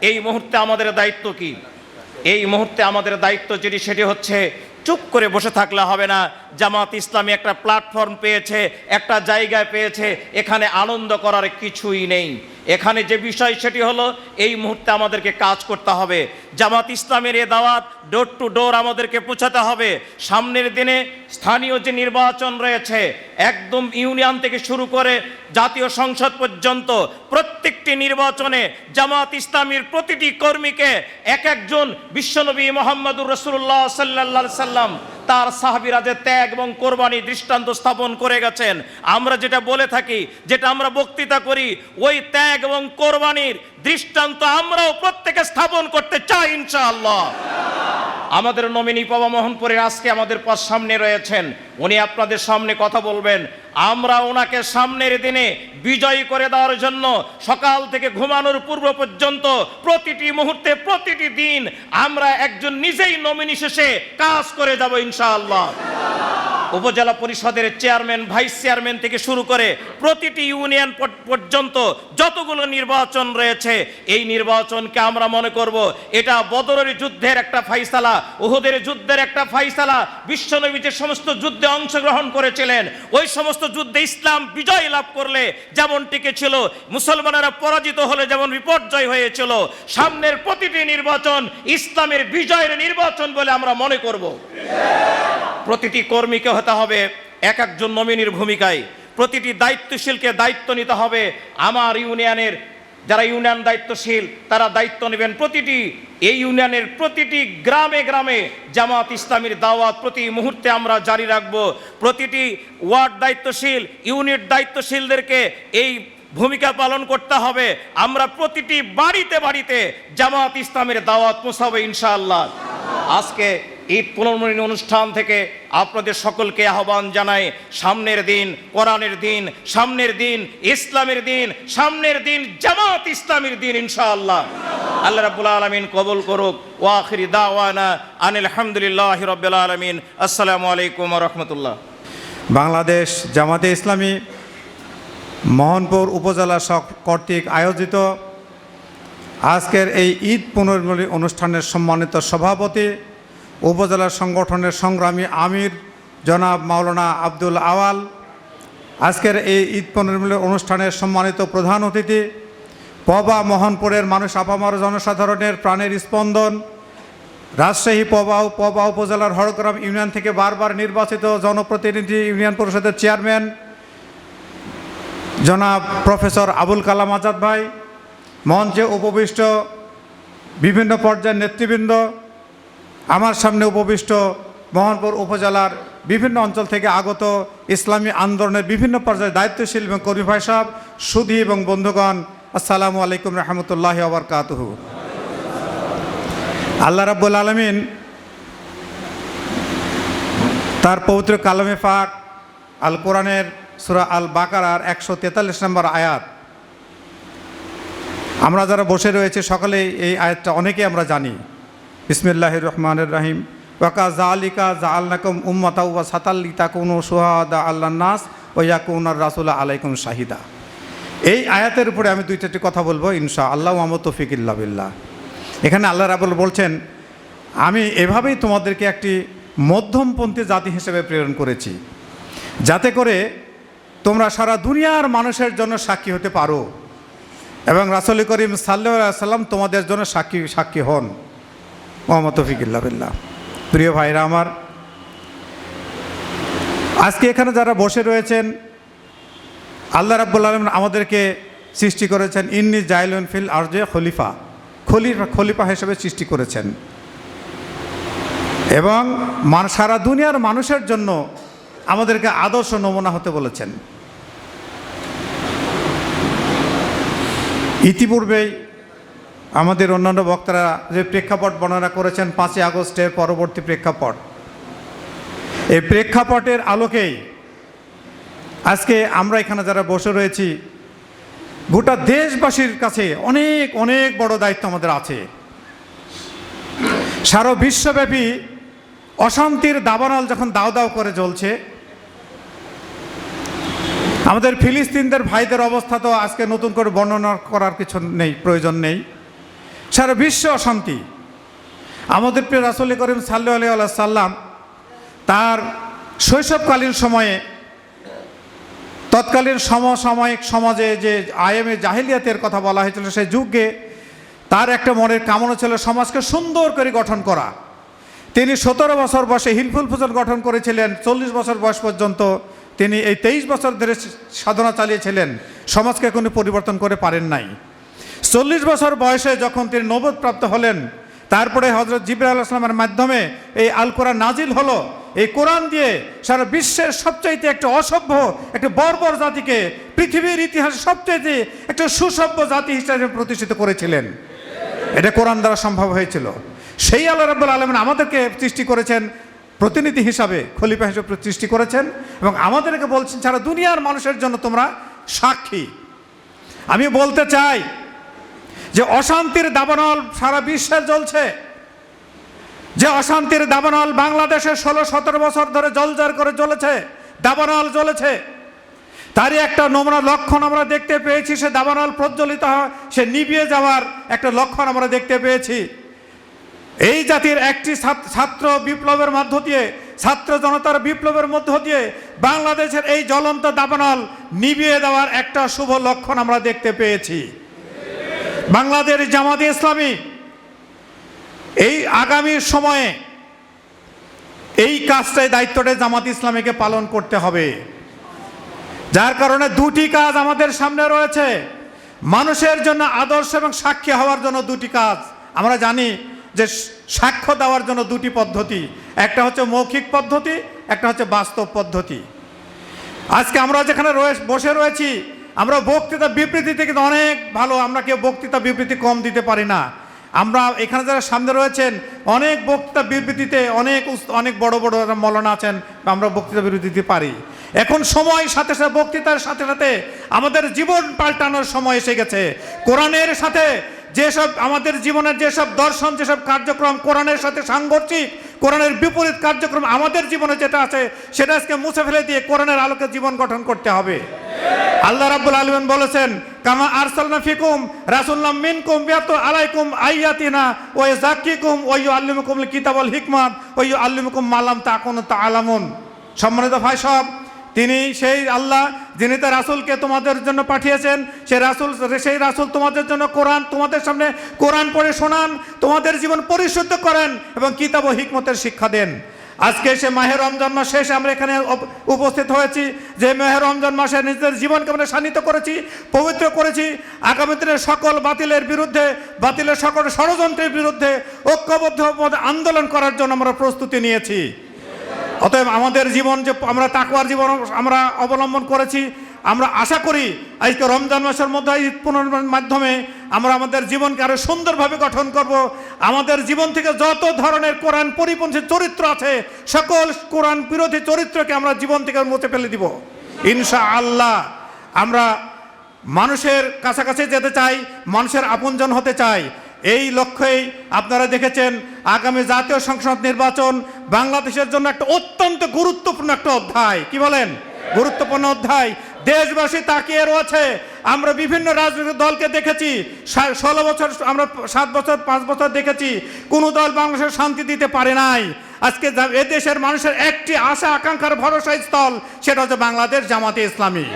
এই মুহূর্তে আমাদের দায়িত্ব কি? এই মুহূর্তে আমাদের দায়িত্ব যেটি, সেটি হচ্ছে চুপ করে বসে থাকলে হবে না। জামাত ইসলামী একটা প্ল্যাটফর্ম পেয়েছে, একটা জায়গায় পেয়েছে, এখানে আনন্দ করার কিছুই নেই। এখানে যে বিষয় সেটি হলো এই মুহূর্তে আমাদেরকে কাজ করতে হবে। জামাত ইসলামের এ দাওয়াত ডোর টু ডোর আমাদেরকে পৌঁছাতে হবে। সামনের দিনে স্থানীয় যে নির্বাচন রয়েছে, একদম ইউনিয়ন থেকে শুরু করে জাতীয় সংসদ পর্যন্ত প্রত্যেকটি নির্বাচনে জামাত ইসলামীর প্রতিটি কর্মীকে একজন বিশ্বনবী মুহাম্মদুর রাসূলুল্লাহ সাল্লাল্লাহু আলাইহি সাল্লাম তার সাহাবীরা যে ত্যাগ এবং কোরবানি দৃষ্টান্ত স্থাপন করে গেছেন, আমরা যেটা বলে থাকি, যেটা আমরা বক্তৃতা করি, ওই ত্যাগ এবং কোরবানির দৃষ্টান্ত আমরাও প্রত্যেকে স্থাপন করতে চাই ইনশাআল্লাহ। আমাদের নমিনি বাবা মোহনপুরের আজকে আমাদের সামনে রয়েছেন, উনি আপনাদের সামনে কথা বলবেন। আমরা ওনাকে সামনের দিনে বিজয়ী করে দেওয়ার জন্য সকাল থেকে ঘুমানোর পূর্ব পর্যন্ত প্রতিটি মুহূর্তে, প্রতিটি দিন আমরা একজন নিজেই নমিনি শেষে কাজ করে যাব ইনশাআল্লাহ। উপজেলা পরিষদের চেয়ারম্যান, ভাইস চেয়ারম্যান থেকে শুরু করে প্রতিটি ইউনিয়ন পর্যন্ত যতগুলো নির্বাচন রয়েছে, এই নির্বাচনকে আমরা মনে করব এটা বদরের যুদ্ধের একটা ফাইসালা, উহুদের যুদ্ধের একটা ফাইসালা। বিশ্বনবী যে সমস্ত যুদ্ধে অংশগ্রহণ করেছিলেন, ওই সমস্ত যুদ্ধে ইসলাম বিজয় লাভ করলে যেমন টিকেছিল, মুসলমানেরা পরাজিত হলে যেমন বিপর্যয় হয়েছিল, সামনের প্রতিটি নির্বাচন ইসলামের বিজয়ের নির্বাচন বলে আমরা মনে করব। প্রতিটি কর্মীকে হতে হবে একজন নমিনির ভূমিকায়, প্রতিটি দায়িত্বশীলকে দায়িত্ব নিতে হবে। আমার ইউনিয়নের যারা ইউনিয়ন দায়িত্বশীল তারা দায়িত্ব নেবেন। প্রতিটি এই ইউনিয়নের প্রতিটি গ্রামে গ্রামে জামাত ইসলামীর দাওয়াত প্রতি মুহূর্তে আমরা জারি রাখব। প্রতিটি ওয়ার্ড দায়িত্বশীল, ইউনিট দায়িত্বশীলদেরকে এই ভূমিকা পালন করতে হবে। আমরা প্রতিটি বাড়িতে বাড়িতে জামাত ইসলামের দাওয়াত পৌঁছাবো ইনশাআল্লাহ। আজকে ঈদ পুনর্মিলনী অনুষ্ঠান থেকে আপনাদের সকলকে আহ্বান জানাই, সামনের দিন কোরআনের দিন, সামনের দিন ইসলামের দিন, সামনের দিন জামাত ইসলামের দিন ইনশাআল্লাহ। আল্লাহ রাব্বুল আলামিন কবুল করুক। ওয়া আখিরি দাওয়ানা আনিল হামদুলিল্লাহি রাব্বিল আলামিন। আসসালামু আলাইকুম ওয়া রাহমাতুল্লাহ। বাংলাদেশ জামাতে ইসলামী মোহনপুর উপজেলা কর্তৃক আয়োজিত আজকের এই ঈদ পুনর্মিলনী অনুষ্ঠানের সম্মানিত সভাপতি, উপজেলা সংগঠনের সংগ্রামী আমির জনাব মাওলানা আব্দুল আওয়াল, আজকের এই ঈদ পুনর্মিলনী অনুষ্ঠানের সম্মানিত প্রধান অতিথি, পবা মোহনপুরের মানুষ আপামর জনসাধারণের প্রাণের স্পন্দন, রাজশাহী পবা উপজেলার হরগ্রাম ইউনিয়ন থেকে বারবার নির্বাচিত জনপ্রতিনিধি, ইউনিয়ন পরিষদের চেয়ারম্যান জনাব প্রফেসর আবুল কালাম আজাদ ভাই, মঞ্চে উপবিষ্ট বিভিন্ন পর্যায়ের নেতৃবৃন্দ, আমার সামনে উপবিষ্ট মোহনপুর উপজেলার বিভিন্ন অঞ্চল থেকে আগত ইসলামী আন্দোলনের বিভিন্ন পর্যায়ে দায়িত্বশীল এবং কর্মী ভাই সাহেব, সুধী এবং বন্ধুগণ, আসসালামু আলাইকুম রহমতুল্লাহি ওয়া বারাকাতুহু। আল্লাহ রাব্বুল আলামিন তার পবিত্র কালামে পাক আল কোরআনের সূরা আল বাকারার 143 নম্বর আয়াত, আমরা যারা বসে রয়েছে সকলেই এই আয়াতটা অনেকেই আমরা জানি। বিসমিল্লাহির রহমানির রহিম। ওয়াকাযালিকা জাআলনাকুম উম্মাতাও ওয়াসাতাল লিতাকুনু শুহাদা আলান নাস ওয়া ইয়াকুনার রাসূলু আলাইকুম শাহিদা। এই আয়াতের উপরে আমি দুই চারটি কথা বলবো ইনশাআল্লাহ, ওয়া মা তৌফিক ইল্লা বিল্লাহ। এখানে আল্লাহ রাব্বুল বলছেন, আমি এভাবেই তোমাদেরকে একটি মধ্যমপন্থী জাতি হিসেবে প্রেরণ করেছি, যাতে করে তোমরা সারা দুনিয়ার মানুষের জন্য সাক্ষী হতে পারো এবং রাসূল করিম সাল্লাল্লাহু আলাইহি সাল্লাম তোমাদের জন্য সাক্ষী হন। ওয়া মা তৌফিক ইল্লা বিল্লাহ। প্রিয় ভাইরা আমার, আজকে এখানে যারা বসে রয়েছেন, আল্লাহ রাব্বুল আলামিন আমাদেরকে সৃষ্টি করেছেন ইন্নী জাইলুন ফিল আরজে খলিফা হিসেবে সৃষ্টি করেছেন এবং সারা দুনিয়ার মানুষের জন্য আমাদেরকে আদর্শ নমুনা হতে বলেছেন। ইতিপূর্বেই আমাদের অন্যান্য বক্তারা যে প্রেক্ষাপট বর্ণনা করেছেন 5ই আগস্টের পরবর্তী প্রেক্ষাপট, এই প্রেক্ষাপটের আলোকেই আজকে আমরা এখানে যারা বসে রয়েছি, গোটা দেশবাসীর কাছে অনেক অনেক বড় দায়িত্ব আমাদের আছে। সারা বিশ্বব্যাপী অশান্তির দাবানল যখন দাও দাও করে জ্বলছে, আমাদের ফিলিস্তিনদের ভাইদের অবস্থা তো আজকে নতুন করে বর্ণনা করার কিছু নেই, প্রয়োজন নেই। সারা বিশ্ব অশান্তি। আমাদের প্রিয় রাসূল করিম সাল্লাল্লাহু আলাইহি সাল্লাম তার শৈশবকালীন সময়ে তৎকালীন সমসাময়িক সমাজে যে আইএমএ জাহিলিয়াতের কথা বলা হয়েছিল, সেই যুগে তার একটা মনের কামনা ছিল সমাজকে সুন্দর করে গঠন করা। তিনি 17 বছর বয়সে হিলফুল ফুজল গঠন করেছিলেন। 40 বছর বয়স পর্যন্ত তিনি এই 23 বছর ধরে সাধনা চালিয়েছিলেন, সমাজকে কোনো পরিবর্তন করে পারেন নাই। 40 বছর বয়সে যখন তিনি নবুয়ত প্রাপ্ত হলেন, তারপরে হযরত জিবরাইল আলাইহিস সালামের মাধ্যমে এই আল কোরআন নাজিল হলো। এই কোরআন দিয়ে সারা বিশ্বের সবচাইতে একটা অসভ্য, একটা বর্বর জাতিকে পৃথিবীর ইতিহাসে সবচাইতে একটা সুসভ্য জাতি হিসেবে প্রতিষ্ঠিত করেছিলেন। এটা কোরআন দ্বারা সম্ভব হয়েছিল। সেই আল্লাহ রাব্বুল আলামিন আমাদেরকে সৃষ্টি করেছেন প্রতিনিধি হিসাবে, খলিফা হিসেবে সৃষ্টি করেছেন এবং আমাদেরকে বলছেন সারা দুনিয়ার মানুষের জন্য তোমরা সাক্ষী। আমি বলতে চাই যে অশান্তির দাবানল সারা বিশ্বে জ্বলছে, যে অশান্তির দাবানল বাংলাদেশে 16-17 বছর ধরে জলজার করে জ্বলেছে, দাবানল জ্বলেছে, তারই একটা নমুনা লক্ষণ আমরা দেখতে পেয়েছি। সে দাবানল প্রজ্বলিত হয়, সে নিভিয়ে যাওয়ার একটা লক্ষণ আমরা দেখতে পেয়েছি। এই জাতির একটি ছাত্র বিপ্লবের মধ্য দিয়ে, ছাত্র জনতার বিপ্লবের মধ্য দিয়ে বাংলাদেশের এই জ্বলন্ত দাবানল নিভিয়ে দেওয়ার একটা শুভ লক্ষণ আমরা দেখতে পেয়েছি। বাংলাদেশ জামাতে ইসলামী এই আগামী সময়ে এই কাজটাই, দায়িত্বটা জামাতে ইসলামীকে পালন করতে হবে। যার কারণে দুটি কাজ আমাদের সামনে রয়েছে। মানুষের জন্য আদর্শ এবং সাক্ষী হওয়ার জন্য দুটি কাজ। আমরা জানি যে সাক্ষ্য দেওয়ার জন্য দুটি পদ্ধতি, একটা হচ্ছে মৌখিক পদ্ধতি, একটা হচ্ছে বাস্তব পদ্ধতি। আজকে আমরা যেখানে বসে রয়েছি, আমরা বক্তৃতা বিবৃতিতে কিন্তু অনেক ভালো, আমরা কেউ বক্তৃতা বিবৃতি কম দিতে পারি না। আমরা এখানে যারা সামনে রয়েছেন অনেক বক্তৃতা বিবৃতিতে অনেক বড় বড় মৌলানা আছেন, আমরা বক্তৃতা বিবৃতি দিতে পারি। এখন সময় সাথে সাথে, বক্তৃতার সাথে সাথে আমাদের জীবন পাল্টানোর সময় এসে গেছে। কোরআনের সাথে যেসব আমাদের জীবনের যেসব দর্শন, যেসব কার্যক্রম কোরআনের সাথে সাংঘর্ষিক, কোরআনের বিপরীত কার্যক্রম আমাদের জীবনে যেটা আছে, সেটা আজকে মুছে ফেলে দিয়ে কোরআনের আলোকে জীবন গঠন করতে হবে। আল্লাহ রাব্বুল আলামিন বলেছেন, কামা আরসালনা ফিকুম রাসূলুম মিনকুম বিয়াতু আলাইকুম আয়াতিনা ওয়া ইয়াযাক্কিকুম ওয়া ইউআল্লিমুকুমুল কিতাব ওয়াল হিকমাত ওয়া ইউআল্লিমুকুম মা লাম তাকুনু তাআলামুন। সম্মানিত ভাই সব, তিনি সেই আল্লাহ যিনি তার রাসূলকে তোমাদের জন্য পাঠিয়েছেন। সেই রাসূল তোমাদের জন্য কোরআন, তোমাদের সামনে কোরআন পড়ে শোনান, তোমাদের জীবন পরিশুদ্ধ করেন এবং কিতাব ও হিকমতের শিক্ষা দেন। আজকে সে মাহে রমজান মাস শেষে আমরা এখানে উপস্থিত হয়েছি, যে মাহে রমজান মাসে নিজেদের জীবনকে আমরা শানিত করেছি, পবিত্র করেছি। আগামী দিনের সকল বাতিলের বিরুদ্ধে, বাতিলের সকল ষড়যন্ত্রের বিরুদ্ধে ঐক্যবদ্ধ আন্দোলন করার জন্য আমরা প্রস্তুতি নিয়েছি। অতএব আমাদের জীবন যে আমরা তাকওয়ার জীবন আমরা অবলম্বন করেছি, আমরা আশা করি আজকে রমজান মাসের মধ্যে ঈদ পুনর্মিলনের মাধ্যমে আমরা আমাদের জীবনকে আরো সুন্দরভাবে গঠন করব। আমাদের জীবন থেকে যত ধরনের কোরআন পরিপন্থী চরিত্র আছে, সকল কোরআন বিরোধী চরিত্রকে আমরা জীবন থেকে মুছে ফেলে দিব ইনশাআল্লাহ। আমরা মানুষের কাছাকাছি যেতে চাই, মানুষের আপনজন হতে চাই। এই লক্ষ্যেই আপনারা দেখেছেন আগামী জাতীয় সংসদ নির্বাচন বাংলাদেশের জন্য একটা অত্যন্ত গুরুত্বপূর্ণ একটা অধ্যায়। কি বলেন? গুরুত্বপূর্ণ অধ্যায়। দেশবাসী তাকিয়ে রয়েছে। আমরা বিভিন্ন রাজনৈতিক দলকে দেখেছি, 16 বছর, আমরা 7 বছর 5 বছর দেখেছি, কোনো দল বাংলাদেশের শান্তি দিতে পারে নাই। আজকে এদেশের মানুষের একটি আশা আকাঙ্ক্ষার ভরসা স্থল, সেটা হচ্ছে বাংলাদেশ জামাতে ইসলামী।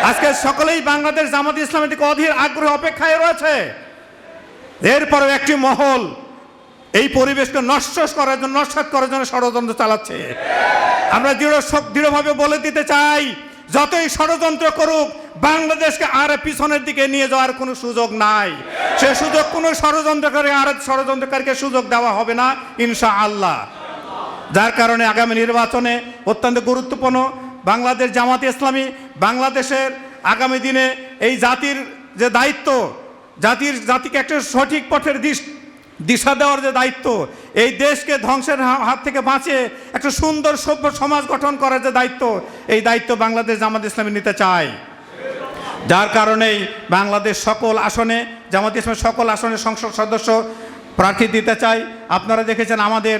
আজকে সকলেই বাংলাদেশ জামাতে ইসলামী থেকে অধীর আগ্রহ অপেক্ষায় রয়েছে। এরপরেও একটি মহল এই পরিবেশকে নস্বাত করার জন্য ষড়যন্ত্র চালাচ্ছে। আমরা দৃঢ়ভাবে বলে দিতে চাই, যতই ষড়যন্ত্র করুক, বাংলাদেশকে আর পিছনের দিকে নিয়ে যাওয়ার কোনো সুযোগ নাই। সে সুযোগ কোনো ষড়যন্ত্রকারীকে সুযোগ দেওয়া হবে না ইনশাআল্লাহ। যার কারণে আগামী নির্বাচনে অত্যন্ত গুরুত্বপূর্ণ বাংলাদেশ জামাতে ইসলামী বাংলাদেশের আগামী দিনে এই জাতির যে দায়িত্ব, জাতিকে একটা সঠিক পথের দিশা দেওয়ার যে দায়িত্ব, এই দেশকে ধ্বংসের হাত থেকে বাঁচিয়ে একটা সুন্দর সভ্য সমাজ গঠন করার যে দায়িত্ব, এই দায়িত্ব বাংলাদেশ জামাত ইসলামী নিতে চায়। যার কারণেই বাংলাদেশ সকল আসনে, জামাত ইসলামের সকল আসনে সংসদ সদস্য প্রার্থী দিতে চাই। আপনারা দেখেছেন আমাদের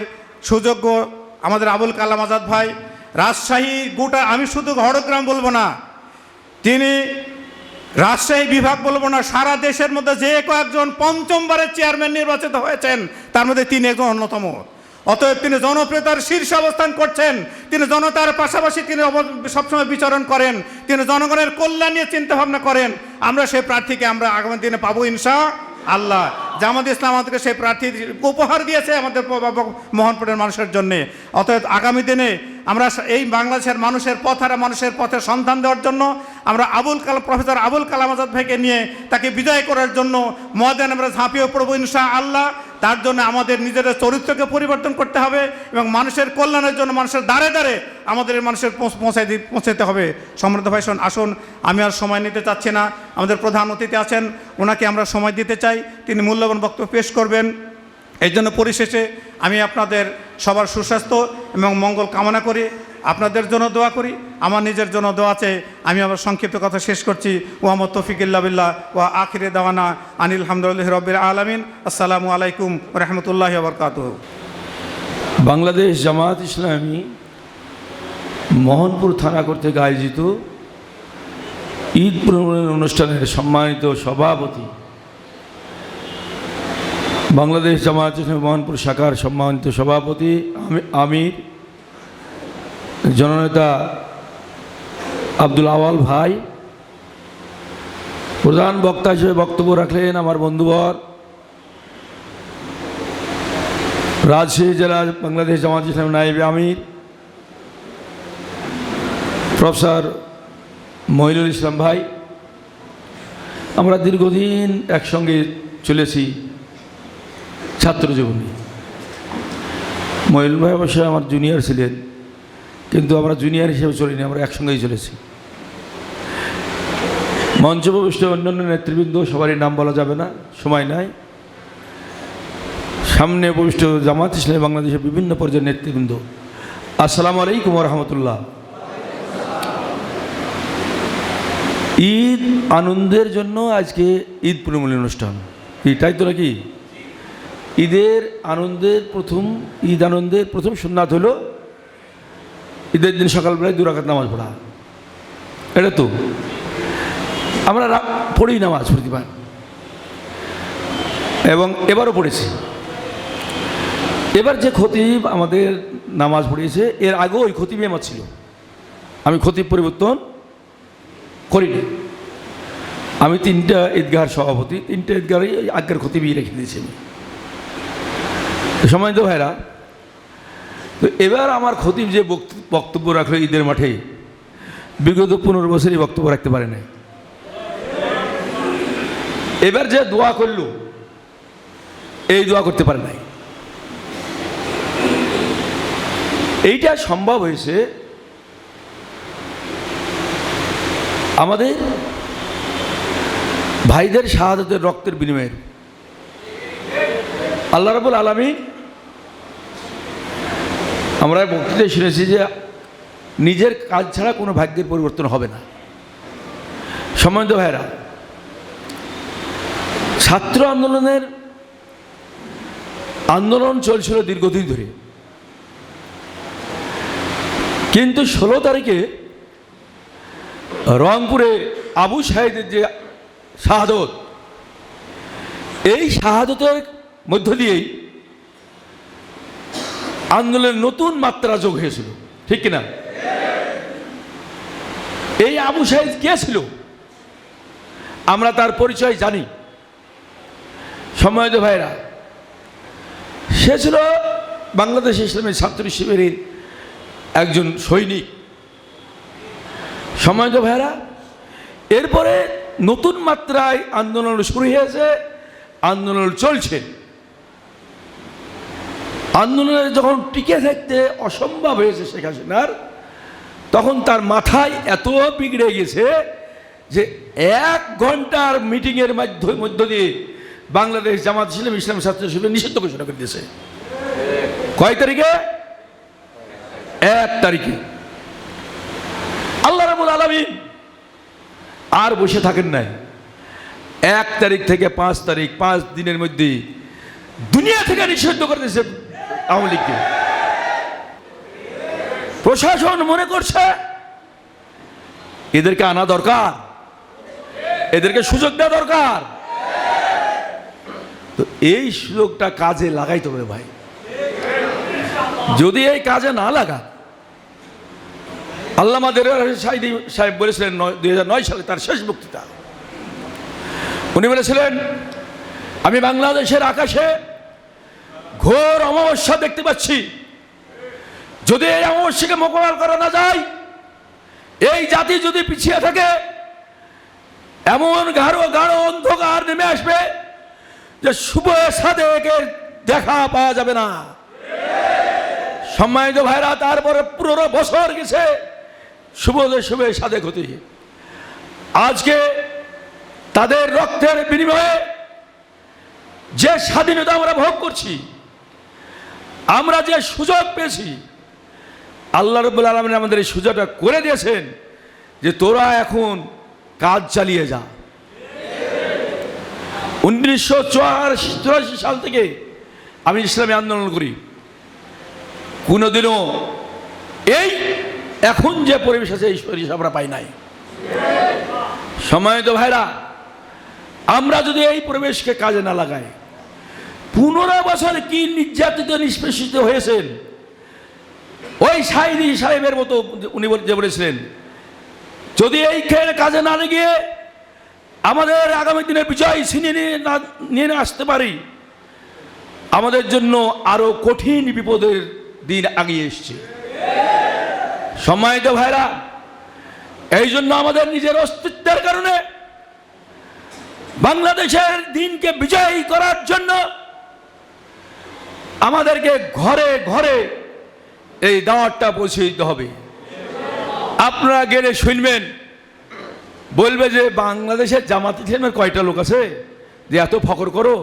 সুযোগ্য আমাদের আবুল কালাম আজাদ ভাই রাজশাহী গোটা, আমি শুধু হরগ্রাম বলবো না, তিনি রাজশাহী বিভাগ বলবো না, সারা দেশের মধ্যে যে কয়েকজন পঞ্চমবারের চেয়ারম্যান নির্বাচিত হয়েছেন তার মধ্যে তিনি একজন অন্যতম। অতএব তিনি জনপ্রিয়তার শীর্ষে অবস্থান করছেন। তিনি জনতার পাশাপাশি তিনি সবসময় বিচরণ করেন, তিনি জনগণের কল্যাণ নিয়ে চিন্তা ভাবনা করেন। আমরা সেই প্রার্থীকে আমরা আগামী দিনে পাবো ইনশাআল্লাহ। জামাত ইসলাম আমাদেরকে সেই প্রার্থী উপহার দিয়েছে আমাদের মোহনপুরের মানুষের জন্যে। অতএব আগামী দিনে আমরা এই বাংলাদেশের মানুষের পথের সন্ধান দেওয়ার জন্য আমরা প্রফেসর আবুল কালাম আজাদ ভাইকে নিয়ে তাকে বিজয় করার জন্য ময়দানে আমরা ঝাঁপিয়ে পড়বো ইনশাআল্লাহ। তার জন্য আমাদের নিজেদের চরিত্রকে পরিবর্তন করতে হবে এবং মানুষের কল্যাণের জন্য মানুষের দ্বারে দ্বারে আমাদের মানুষের পৌঁছাতে হবে। সম্মানিত ভাই আসুন, আমি আর সময় নিতে চাচ্ছি না, আমাদের প্রধান অতিথি আছেন, ওনাকে আমরা সময় দিতে চাই, তিনি মূল্যবান বক্তব্য পেশ করবেন। এই জন্য পরিশেষে আমি আপনাদের সবার সুস্বাস্থ্য এবং মঙ্গল কামনা করি, আপনাদের জন্য দোয়া করি, আমার নিজের জন্য দোয়া চেয়ে আমি আমার সংক্ষিপ্ত কথা শেষ করছি। ওয়ামত তৌফিক ইল্লা বিল্লাহ ওয়া আখিরে দাওয়ানা আনিল হামদুলিল্লাহি রাব্বিল আলামিন। আসসালামু আলাইকুম ওয়া রাহমাতুল্লাহি ওয়া বারাকাতুহু। বাংলাদেশ জামাত ইসলামী মোহনপুর থানা কর্তৃক আয়োজিত ঈদ পুনর্মিলন অনুষ্ঠানের সম্মানিত সভাপতি, বাংলাদেশ জামাত ইসলামী মোহনপুর শাখার সম্মানিত সভাপতি আমির জননেতা আব্দুল আওয়াল ভাই, প্রধান বক্তা হিসেবে বক্তব্য রাখলেন আমার বন্ধুবর রাজশাহী জেলা বাংলাদেশ জামাত ইসলামী নায়েবে আমির প্রফেসর মহিনুল ইসলাম ভাই। আমরা দীর্ঘদিন একসঙ্গে চলেছি ছাত্র জীবনে। মহিনুল ভাই অবশ্যই আমার জুনিয়র ছিলেন, কিন্তু আমরা জুনিয়র হিসেবে চলিনি, আমরা একসঙ্গেই চলেছি। মঞ্চ উপবিষ্ট অন্যান্য নেতৃবৃন্দ সবারই নাম বলা যাবে না, সময় নাই। সামনে উপবিষ্ট জামাত ইসলামী বাংলাদেশের বিভিন্ন পর্যায়ের নেতৃবৃন্দ, আসসালামু আলাইকুম ওয়া রাহমাতুল্লাহ। ঈদ আনন্দের জন্য আজকে ঈদ পুনর্মিলন অনুষ্ঠান, এটাই তো নাকি? ঈদ আনন্দের প্রথম সুন্নাত হলো ঈদের দিন সকালবেলায় 2 রাকাত নামাজ পড়া। এটা তো আমরা পড়ি নামাজ প্রতিবার, এবং এবারও পড়েছি। এবার যে খতিব আমাদের নামাজ পড়িয়েছে, এর আগেও ওই খতিবই আমার ছিল। আমি খতিব পরিবর্তন করিনি। আমি 3টা ঈদগাহের সভাপতি, 3টা ঈদগাহই আগের খতিবই রেখে দিয়েছি। সম্মানিত ভাইরা, তো এবার আমার খতিব যে বক্তব্য রাখলো ঈদের মাঠে, বিগত 15 বছরই বক্তব্য রাখতে পারে নাই। এবার যে দোয়া করলো, এই দোয়া করতে পারে নাই। এইটা সম্ভব হয়েছে আমাদের ভাইদের শাহাদাতের রক্তের বিনিময়ে। আল্লাহ রাব্বুল আলামিন, আমরা বক্তৃতায় শুনেছি যে নিজের কাজ ছাড়া কোনো ভাগ্যের পরিবর্তন হবে না। সম্মানিত ভাইরা, ছাত্র আন্দোলন চলছিল দীর্ঘদিন ধরে, কিন্তু 16 তারিখে রংপুরে আবু সাঈদের যে শাহাদত, এই শাহাদতের মধ্য দিয়েই আন্দোলনের নতুন মাত্রা যোগ হয়েছিল, ঠিক কিনা? এই আবু সাঈদ কে ছিল? আমরা তার পরিচয় জানি। সম্মানিত ভাইরা, সে ছিল বাংলাদেশ ইসলামী ছাত্র শিবিরের একজন সৈনিক। সম্মানিত ভাইরা, এরপরে নতুন মাত্রায় আন্দোলন শুরু হয়েছে, আন্দোলন চলছে। আন্দোলনে যখন টিকে থাকতে অসম্ভব হয়েছে শেখ হাসিনার, তখন তার মাথায় এত বিগড়ে গেছে যে 1 ঘন্টার মিটিংয়ের মধ্য দিয়ে বাংলাদেশ জামাত ইসলামী ছাত্র শিবির নিষিদ্ধ ঘোষণা করে দিয়েছে। কয় তারিখে? 1 তারিখে। আল্লাহ রাব্বুল আলামিন আর বসে থাকেন নাই। 1 তারিখ থেকে 5 তারিখ, 5 দিনের মধ্যে দুনিয়া থেকে নিষিদ্ধ করে দিয়েছে আওয়ামী লীগকে। প্রশাসন মনে করছে এদেরকে আনা দরকার, এদেরকে সুযোগ দেওয়া দরকার। তো এই সুযোগটা কাজে লাগাইতে হবে ভাই। যদি এই কাজে না লাগা, আল্লামা দেলোয়ার হোসেন সাঈদী সাহেব বলেছিলেন 2009 সালে তার শেষ বক্তৃতা, উনি বলেছিলেন, আমি বাংলাদেশের আকাশে ঘোর অমাবস্যা দেখতে পাচ্ছি। যদি এই অমাবস্যাকে মোকাবেলা করা না যায়, এই জাতি যদি পিছিয়ে থাকে, এমন গাঢ় গাঢ় অন্ধকার নেমে আসবে যে শুভ সাদেকের দেখা পাওয়া যাবে না। সম্মানিত ভাইরা, তারপরে 15 বছর গেছে শুভ সাদেক হতে। আজকে তাদের রক্তের বিনিময়ে যে স্বাধীনতা আমরা ভোগ করছি, আমরা যে সুযোগ পেয়েছি, আল্লাহ রাব্বুল আলামিন আমাদের এই সুযোগটা করে দিয়েছেন যে তোরা এখন কাজ চালিয়ে যা। 1984 সাল থেকে আমি ইসলামী আন্দোলন করি, কোনোদিনও এই এখন যে পরিবেশ আছে এই পরিবেশ আমরা পাই নাই। সম্মানিত ভাইরা, আমরা যদি এই পরিবেশকে কাজে না লাগাই, 15 বছর কি নির্যাতিত নিষ্পেষিত হয়েছেন, ওই সাঈদী সাহেবের মতো উনি যে বলেছিলেন, যদি এই কাজে না লেগে আমাদের আগামী দিনের বিজয় নিয়ে আসতে পারি, আমাদের জন্য আরো কঠিন বিপদের দিন আগিয়ে এসছে। সম্মানিত ভাইরা, এই জন্য আমাদের নিজের অস্তিত্বের কারণে বাংলাদেশের দিনকে বিজয়ী করার জন্য আমাদেরকে ঘরে ঘরে এই দাওয়াতটা পৌঁছে দিতে হবে। আপনারা গেলে শুনবেন, বলবে যে বাংলাদেশের জামাত ইসলামের কয়টা লোক আছে যে এত ফখর করো।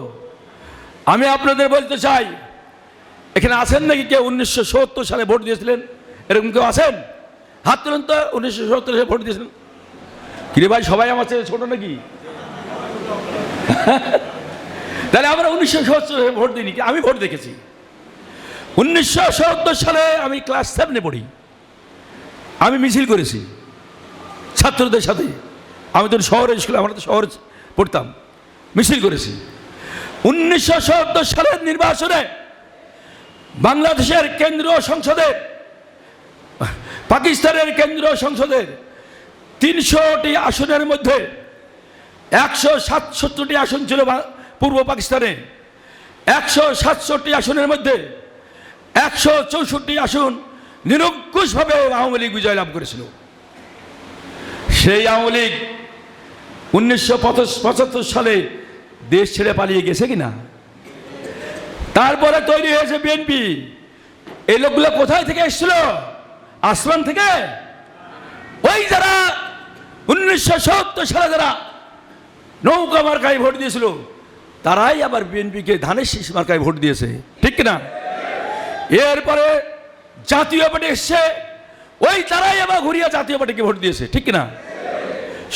আমি আপনাদের বলতে চাই, এখানে আছেন নাকি কেউ 1970 সালে ভোট দিয়েছিলেন? এরকম কেউ আছেন? হাত তুলেন তো। 1970 সালে ভোট দিয়েছিলেন? কিরে ভাই, সবাই আমার চেয়ে ছোট নাকি? তাহলে আমরা 1970 সালে ভোট দিইনি। আমি ভোট দেখেছি 1970 সালে। আমি ক্লাস 7-এ পড়ি। আমি মিছিল করেছি ছাত্রদের সাথে। আমি তো শহরের স্কুলে, আমরা তো শহরে পড়তাম, মিছিল করেছি। 1970 সালের নির্বাচনে বাংলাদেশের কেন্দ্রীয় সংসদে, পাকিস্তানের কেন্দ্রীয় সংসদের 300টি আসনের মধ্যে 167টি আসন ছিল পূর্ব পাকিস্তানে। 167টি আসনের মধ্যে 164 আসন নিরঙ্কুশভাবে আওয়ামী লীগ বিজয় লাভ করেছিল। সেই আওয়ামী লীগ 1975 সালে দেশ ছেড়ে পালিয়ে গেছে কিনা? তারপরে তৈরি হয়েছে বিএনপি। এই লোকগুলো কোথায় থেকে এসেছিল? আসমান থেকে? ওই যারা 1970 সালে যারা নৌকা মার্কায় ভোট দিয়েছিল তারাই আবার বিএনপিকে ধানের শীষ মার্কায় ভোট দিয়েছে, ঠিক কিনা? এরপরে জাতীয় পার্টি এসছে, ওই তারাই আবার ঘুরিয়া জাতীয় পার্টিকে ভোট দিয়েছে, ঠিক কিনা?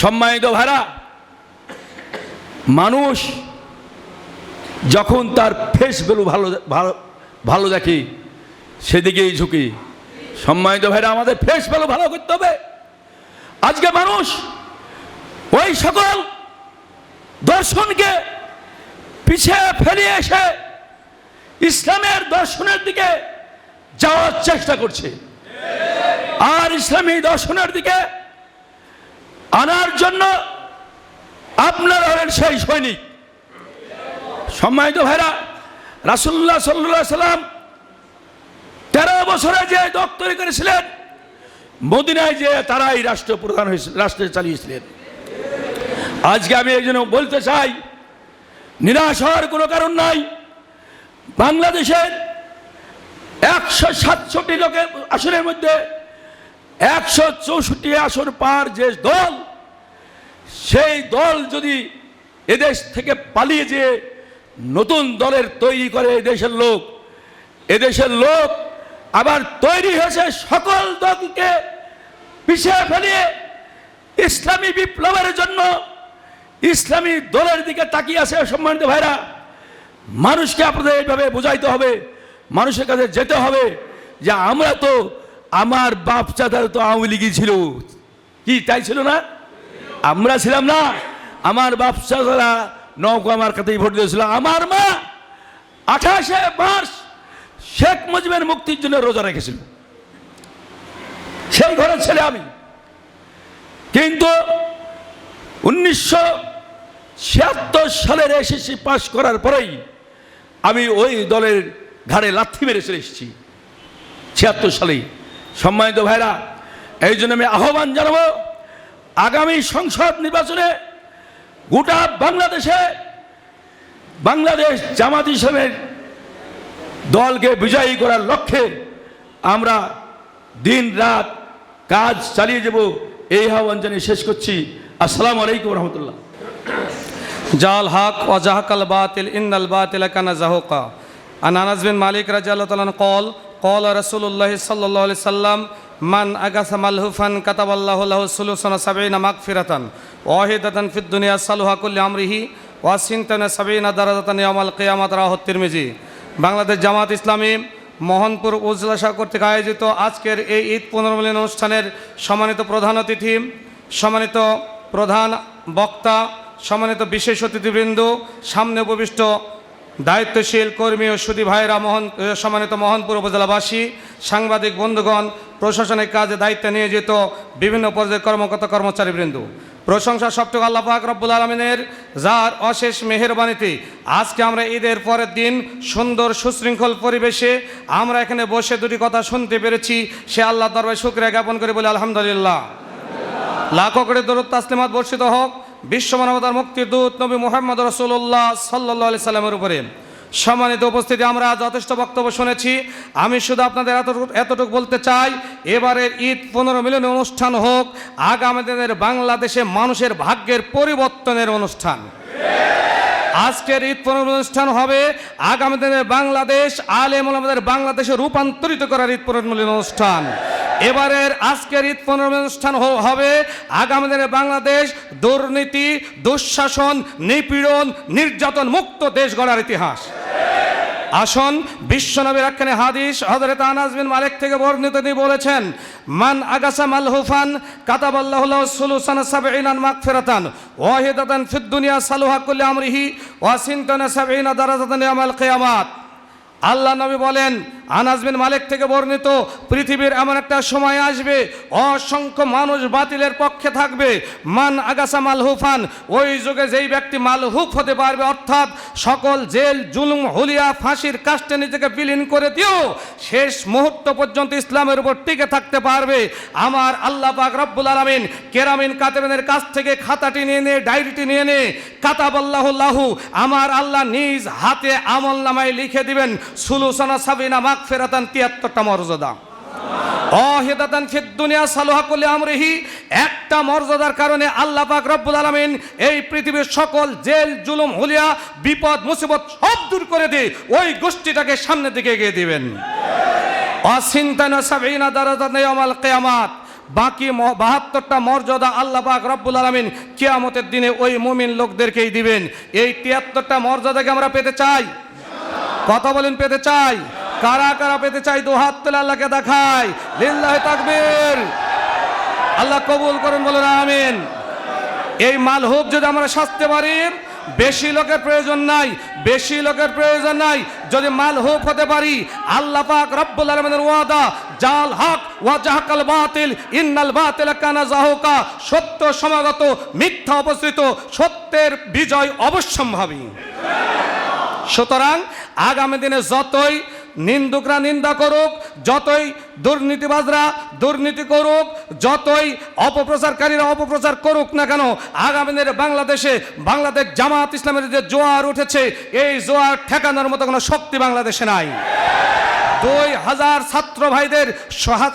সম্মানিত ভাইরা, মানুষ যখন তার ফেস ভ্যালু ভালো দেখে সেদিকেই ঝুঁকি। সম্মানিত ভাইরা, আমাদের ফেস ভ্যালু ভালো করতে হবে। আজকে মানুষ ওই সকল দর্শনকে পিছিয়ে ফেলে এসে ইসলামের দর্শনের দিকে যাওয়ার চেষ্টা করছে, আর ইসলামী দর্শনের দিকে আনার জন্য আপনারা হলেন সেই সৈনিক। সম্মানিত ভাইরা, রাসূলুল্লাহ সাল্লাল্লাহু আলাইহি সাল্লাম 13 বছরে যে দপ্তরি করেছিলেন, মদিনায় যে তারাই রাষ্ট্রপ্রধান হয়েছিল, রাষ্ট্র চালিয়েছিলেন। আজকে আমি এই জন্য বলতে চাই, নিরাশ হওয়ার কোনো কারণ নাই। বাংলাদেশের 167 লোকের আসনের মধ্যে 164 আসন পার যে দল, সেই দল যদি এদেশ থেকে পালিয়ে যে নতুন দলের তৈরি করে এদেশের লোক আবার তৈরি হয়েছে সকল দলকে পিছিয়ে ফেলিয়ে ইসলামী বিপ্লবের জন্য ইসলামী দলের দিকে তাকিয়ে আছে। সম্মানিত ভাইরা, মানুষকে আপনাদের এইভাবে বোঝাইতে হবে, মানুষের কাছে যেতে হবে যে আমরা তো, আমার বাপ চাচারা তো আওয়ামী লীগই ছিল, কি তাই ছিল না? আমরা ছিলাম না? আমার বাপ চাচারা নৌকা আমার কাছেই ভোট দিয়েছিল। আমার মা 28শে মার্চ শেখ মুজিবের মুক্তির জন্য রোজা রেখেছিল, সেই ঘরের ছেলে আমি। কিন্তু 1976 সালের এসএসসি পাস করার পরেই আমি ওই দলের ঘাড়ে লাথি মেরে চলে এসেছি 76 সালেই। সম্মানিত ভাইরা, এই জন্য আমি আহ্বান জানাবো, আগামী সংসদ নির্বাচনে গোটা বাংলাদেশ জামাত ইসলামের দলকে বিজয়ী করার লক্ষ্যে আমরা দিন রাত কাজ চালিয়ে যাব, এই আহ্বান জানিয়ে শেষ করছি। আসসালামু আলাইকুম রহমতুল্লাহ। জাল হক ওয়া জাহাকাল বাতিল ইন্নাল বাতিলা কানা জাহুকা। আন আনাস বিন মালিক রাদিয়াল্লাহু তাআলা ক্বাল ক্বালা রাসূলুল্লাহ সাল্লাল্লাহু আলাইহি সাল্লাম মান আগাসা মালহুফান কাতাবাল্লাহু লাহু সুলুসানা সাবিনা মাগফিরাতান ওয়াহিদাতান ফিদ দুনিয়া সালুহা কুল্লি আমরিহি ওয়া সিনতানা সাবিনা দারাজাতান ইয়াউমাল কিয়ামাত রাওয়াহু তিরমিজি। বাংলাদেশ জামাত ইসলামী মোহনপুর উপজেলা শাখা কর্তৃক আয়োজিত আজকের এই ঈদ পুনর্মিলন অনুষ্ঠানের সম্মানিত প্রধান অতিথি, সম্মানিত প্রধান বক্তা, সম্মানিত বিশেষ অতিথিবৃন্দ, সামনে উপবিষ্ট দায়িত্বশীল কর্মী ও সুধী ভাইরা, সম্মানিত মোহনপুর উপজেলাবাসী, সাংবাদিক বন্ধুগণ, প্রশাসনিক কাজে দায়িত্বে নিয়োজিত বিভিন্ন পর্যায়ের কর্মকর্তা কর্মচারীবৃন্দ, প্রশংসা সবটুকু আল্লাহ পাক রব্বুল আলামিনের, যার অশেষ মেহেরবানিতে আজকে আমরা ঈদের পরের দিন সুন্দর সুশৃঙ্খল পরিবেশে আমরা এখানে বসে দুটি কথা শুনতে পেরেছি। সে আল্লাহ দরবারে শুকরিয়া জ্ঞাপন করে বলে আলহামদুলিল্লাহ। লাখো করে দরুদ তাসলিমাত বর্ষিত হোক বিশ্ব মানবতার মুক্তির দূত নবী মুহাম্মদ রাসূলুল্লাহ সাল্লাল্লাহু আলাইহি সাল্লামের উপরে। সম্মানিত উপস্থিতি, আমরা যথেষ্ট বক্তব্য শুনেছি। আমি শুধু আপনাদের এতটুকু বলতে চাই, এবারের ঈদ পুনর্মিলনী অনুষ্ঠান হোক আগামী দিনের বাংলাদেশে মানুষের ভাগ্যের পরিবর্তনের অনুষ্ঠান। আজকের ঈদ পুনর্মিলনী অনুষ্ঠান হবে আগামী দিনের বাংলাদেশ আলেম ওলামাদের বাংলাদেশে রূপান্তরিত করার ঈদ পুনর্মিলনী অনুষ্ঠান। এবারের আজকের ঈদ পুনর্মিলনী অনুষ্ঠান হবে আগামী দিনের বাংলাদেশ দুর্নীতি, দুঃশাসন, নিপীড়ন, নির্যাতন মুক্ত দেশ গড়ার ইতিহাস। আসুন, বিশ্বনবীর একখানে হাদিস হযরত আনাস বিন মালিক থেকে বর্ণিত, তিনি বলেছেন, মান আগাসা মালহুফান কাতাবাল্লাহু লাহু সুলুসানা সাবঈনান মাগফিরাতান ওয়াহিদাতান ফিদ দুনিয়া সালুহা কুল্লি আমরিহি ওয়া সিনতানা সাবঈনা দারাজাতান ইয়াউমাল কিয়ামাত। আল্লাহ নবী বলেন, আনাস বিন মালিক থেকে বর্ণিত, পৃথিবীর এমন একটা সময় আসবে অসংখ্য মানুষ বাতিলের পক্ষে থাকবে। মান আগাসা মালহুফান, ওই যুগে যেই ব্যক্তি মালহুফ হতে পারবে, অর্থাৎ সকল জেল জুলুম হুলিয়া ফাঁসির কাস্টে নিজেকে বিলীন করে দিও, শেষ মুহূর্ত পর্যন্ত ইসলামের উপর টিকে থাকতে পারবে। আমার আল্লাহ পাক রব্বুল আলামিন কেরামিন কাতেবেনের কাছ থেকে খাতাটি নিয়ে নে, ডায়েরিটি নিয়ে নে, কাতাবাল্লাহু লাহু, আমার আল্লাহ নিজ হাতে আমল নামায় লিখে দিবেন সুলুসানা সাবিনা মাগফিরাতান, 73টা মর্যাদা। অহিদাতান ফিদ দুনিয়া সালুহা কুল্লি আমরিহি, একটা মর্যাদার কারণে আল্লাহ পাক রব্বুল আলামিন এই পৃথিবীর সকল জেল জুলুম হুলিয়া বিপদ মুসিবত সব দূর করে দিয়ে ওই গোষ্ঠীটাকে সামনের দিকে এগিয়ে দিবেন। অসিনতানা সাবিনা দারাজাতান ইয়াউমাল কিয়ামাত, বাকি 72টা মর্যাদা আল্লাহ পাক রব্বুল আলামিন কিয়ামতের দিনে ওই মুমিন লোকদেরকেই দিবেন। এই 73টা মর্যাদাকে আমরা পেতে চাই। কথা বলেন, পেতে চাই? কারা কারা পেতে চাই? দু হাত তুলে আল্লাহকে দেখায়। লিল্লাহি তাকবীর। আল্লাহ কবুল করুন, বলুন আমিন। এই মালহুব যদি আমরা সাজতে পারি, বেশি লোকের প্রয়োজন নাই, বেশি লোকের প্রয়োজন নাই। যদি মালহুব হতে পারি, আল্লাহ পাক রব্বুল আলামিনের ওয়াদা, জাল হক ওয়া জাহাকাল বাতিল ইন্নাল বাতিলা কানা যাহুকা, সত্য সমাগত, মিথ্যা উপস্থিত, সত্যের বিজয় অবশ্যম্ভাবী। সুতরাং আগামী দিনে যতই নিন্দুকরা নিন্দা করুক, যতই দুর্নীতিবাজরা দুর্নীতি করুক, যতই অপপ্রচারকারীরা অপপ্রচার করুক না কেন, আগামী দিনে বাংলাদেশে বাংলাদেশ জামাত ইসলামের যে জোয়ার উঠেছে, এই জোয়ার ঠেকানোর মতো কোনো শক্তি বাংলাদেশে নাই। 2000 ছাত্র ভাইদের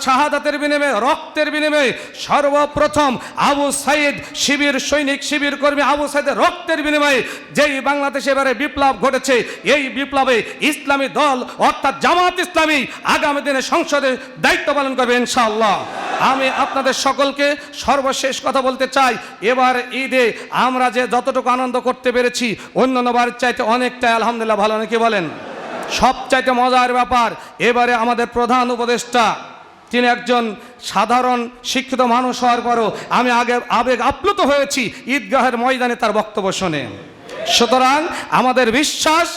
শাহাদাতের বিনিময়ে, রক্তের বিনিময়ে সর্বপ্রথম আবু সাইদ শিবির সৈনিক, শিবির কর্মী আবু সাইদের রক্তের বিনিময়ে যেই বাংলাদেশে এবারে বিপ্লব ঘটেছে, এই বিপ্লবে ইসলামী দল অর্থাৎ জামাত ইসলামী আগামী দিনে সংসদে দায়িত্ব পালন করবে ইনশাআল্লাহ। আমি আপনাদের সকলকে সর্বশেষ কথা বলতে চাই, এবার ঈদে আমরা যে যতটুকু আনন্দ করতে পেরেছি অন্যান্যবার চাইতে অনেকটাই আলহামদুলিল্লাহ ভালো, নাকি বলেন? সবচাইতে মজার ব্যাপার, এবারে আমাদের প্রধান উপদেষ্টা, তিনি একজন সাধারণ শিক্ষিত মানুষ হওয়ার পরও আমি আবেগ আপ্লুত হয়েছি ঈদগাহের ময়দানে তার বক্তব্য শুনে। সুতরাং আমাদের বিশ্বাস,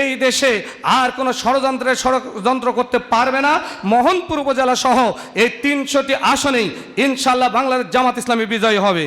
এই দেশে আর কোনো ষড়যন্ত্র করতে পারবে না। মোহনপুর উপজেলা সহ এই 300টি আসনেই ইনশাআল্লাহ বাংলাদেশ জামাত ইসলামী বিজয়ী হবে।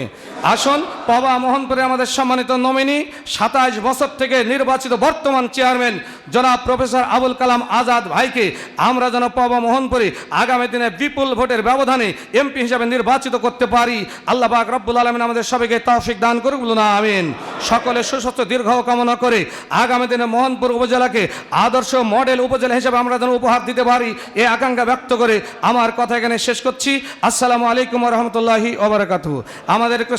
আসুন, পবা মোহনপুরে আমাদের সম্মানিত নমিনি, 27 বছর থেকে নির্বাচিত বর্তমান চেয়ারম্যান জনাব প্রফেসর আবুল কালাম আজাদ ভাইকে আমরা যেন পবা মোহনপুরে আগামী দিনে বিপুল ভোটের ব্যবধানে এমপি হিসাবে নির্বাচিত করতে পারি। আল্লাহ পাক রব্বুল আলামিন আমাদের সবাইকে তৌফিক দান করুন, বলুন আমিন। সকলে সুস্বাস্থ্য দীর্ঘ কামনা করে আগামী দিনে মোহনপুর উপজেলাকে আদর্শ মডেল উপজেলা হিসেবে আমরা যেন উপহার দিতে পারি, এই আকাঙ্ক্ষা ব্যক্ত করে আমার কথা এখানে শেষ করছি। আসসালামু আলাইকুম ওয়া রাহমাতুল্লাহি ওয়া বারাকাতুহু। আমাদের একটু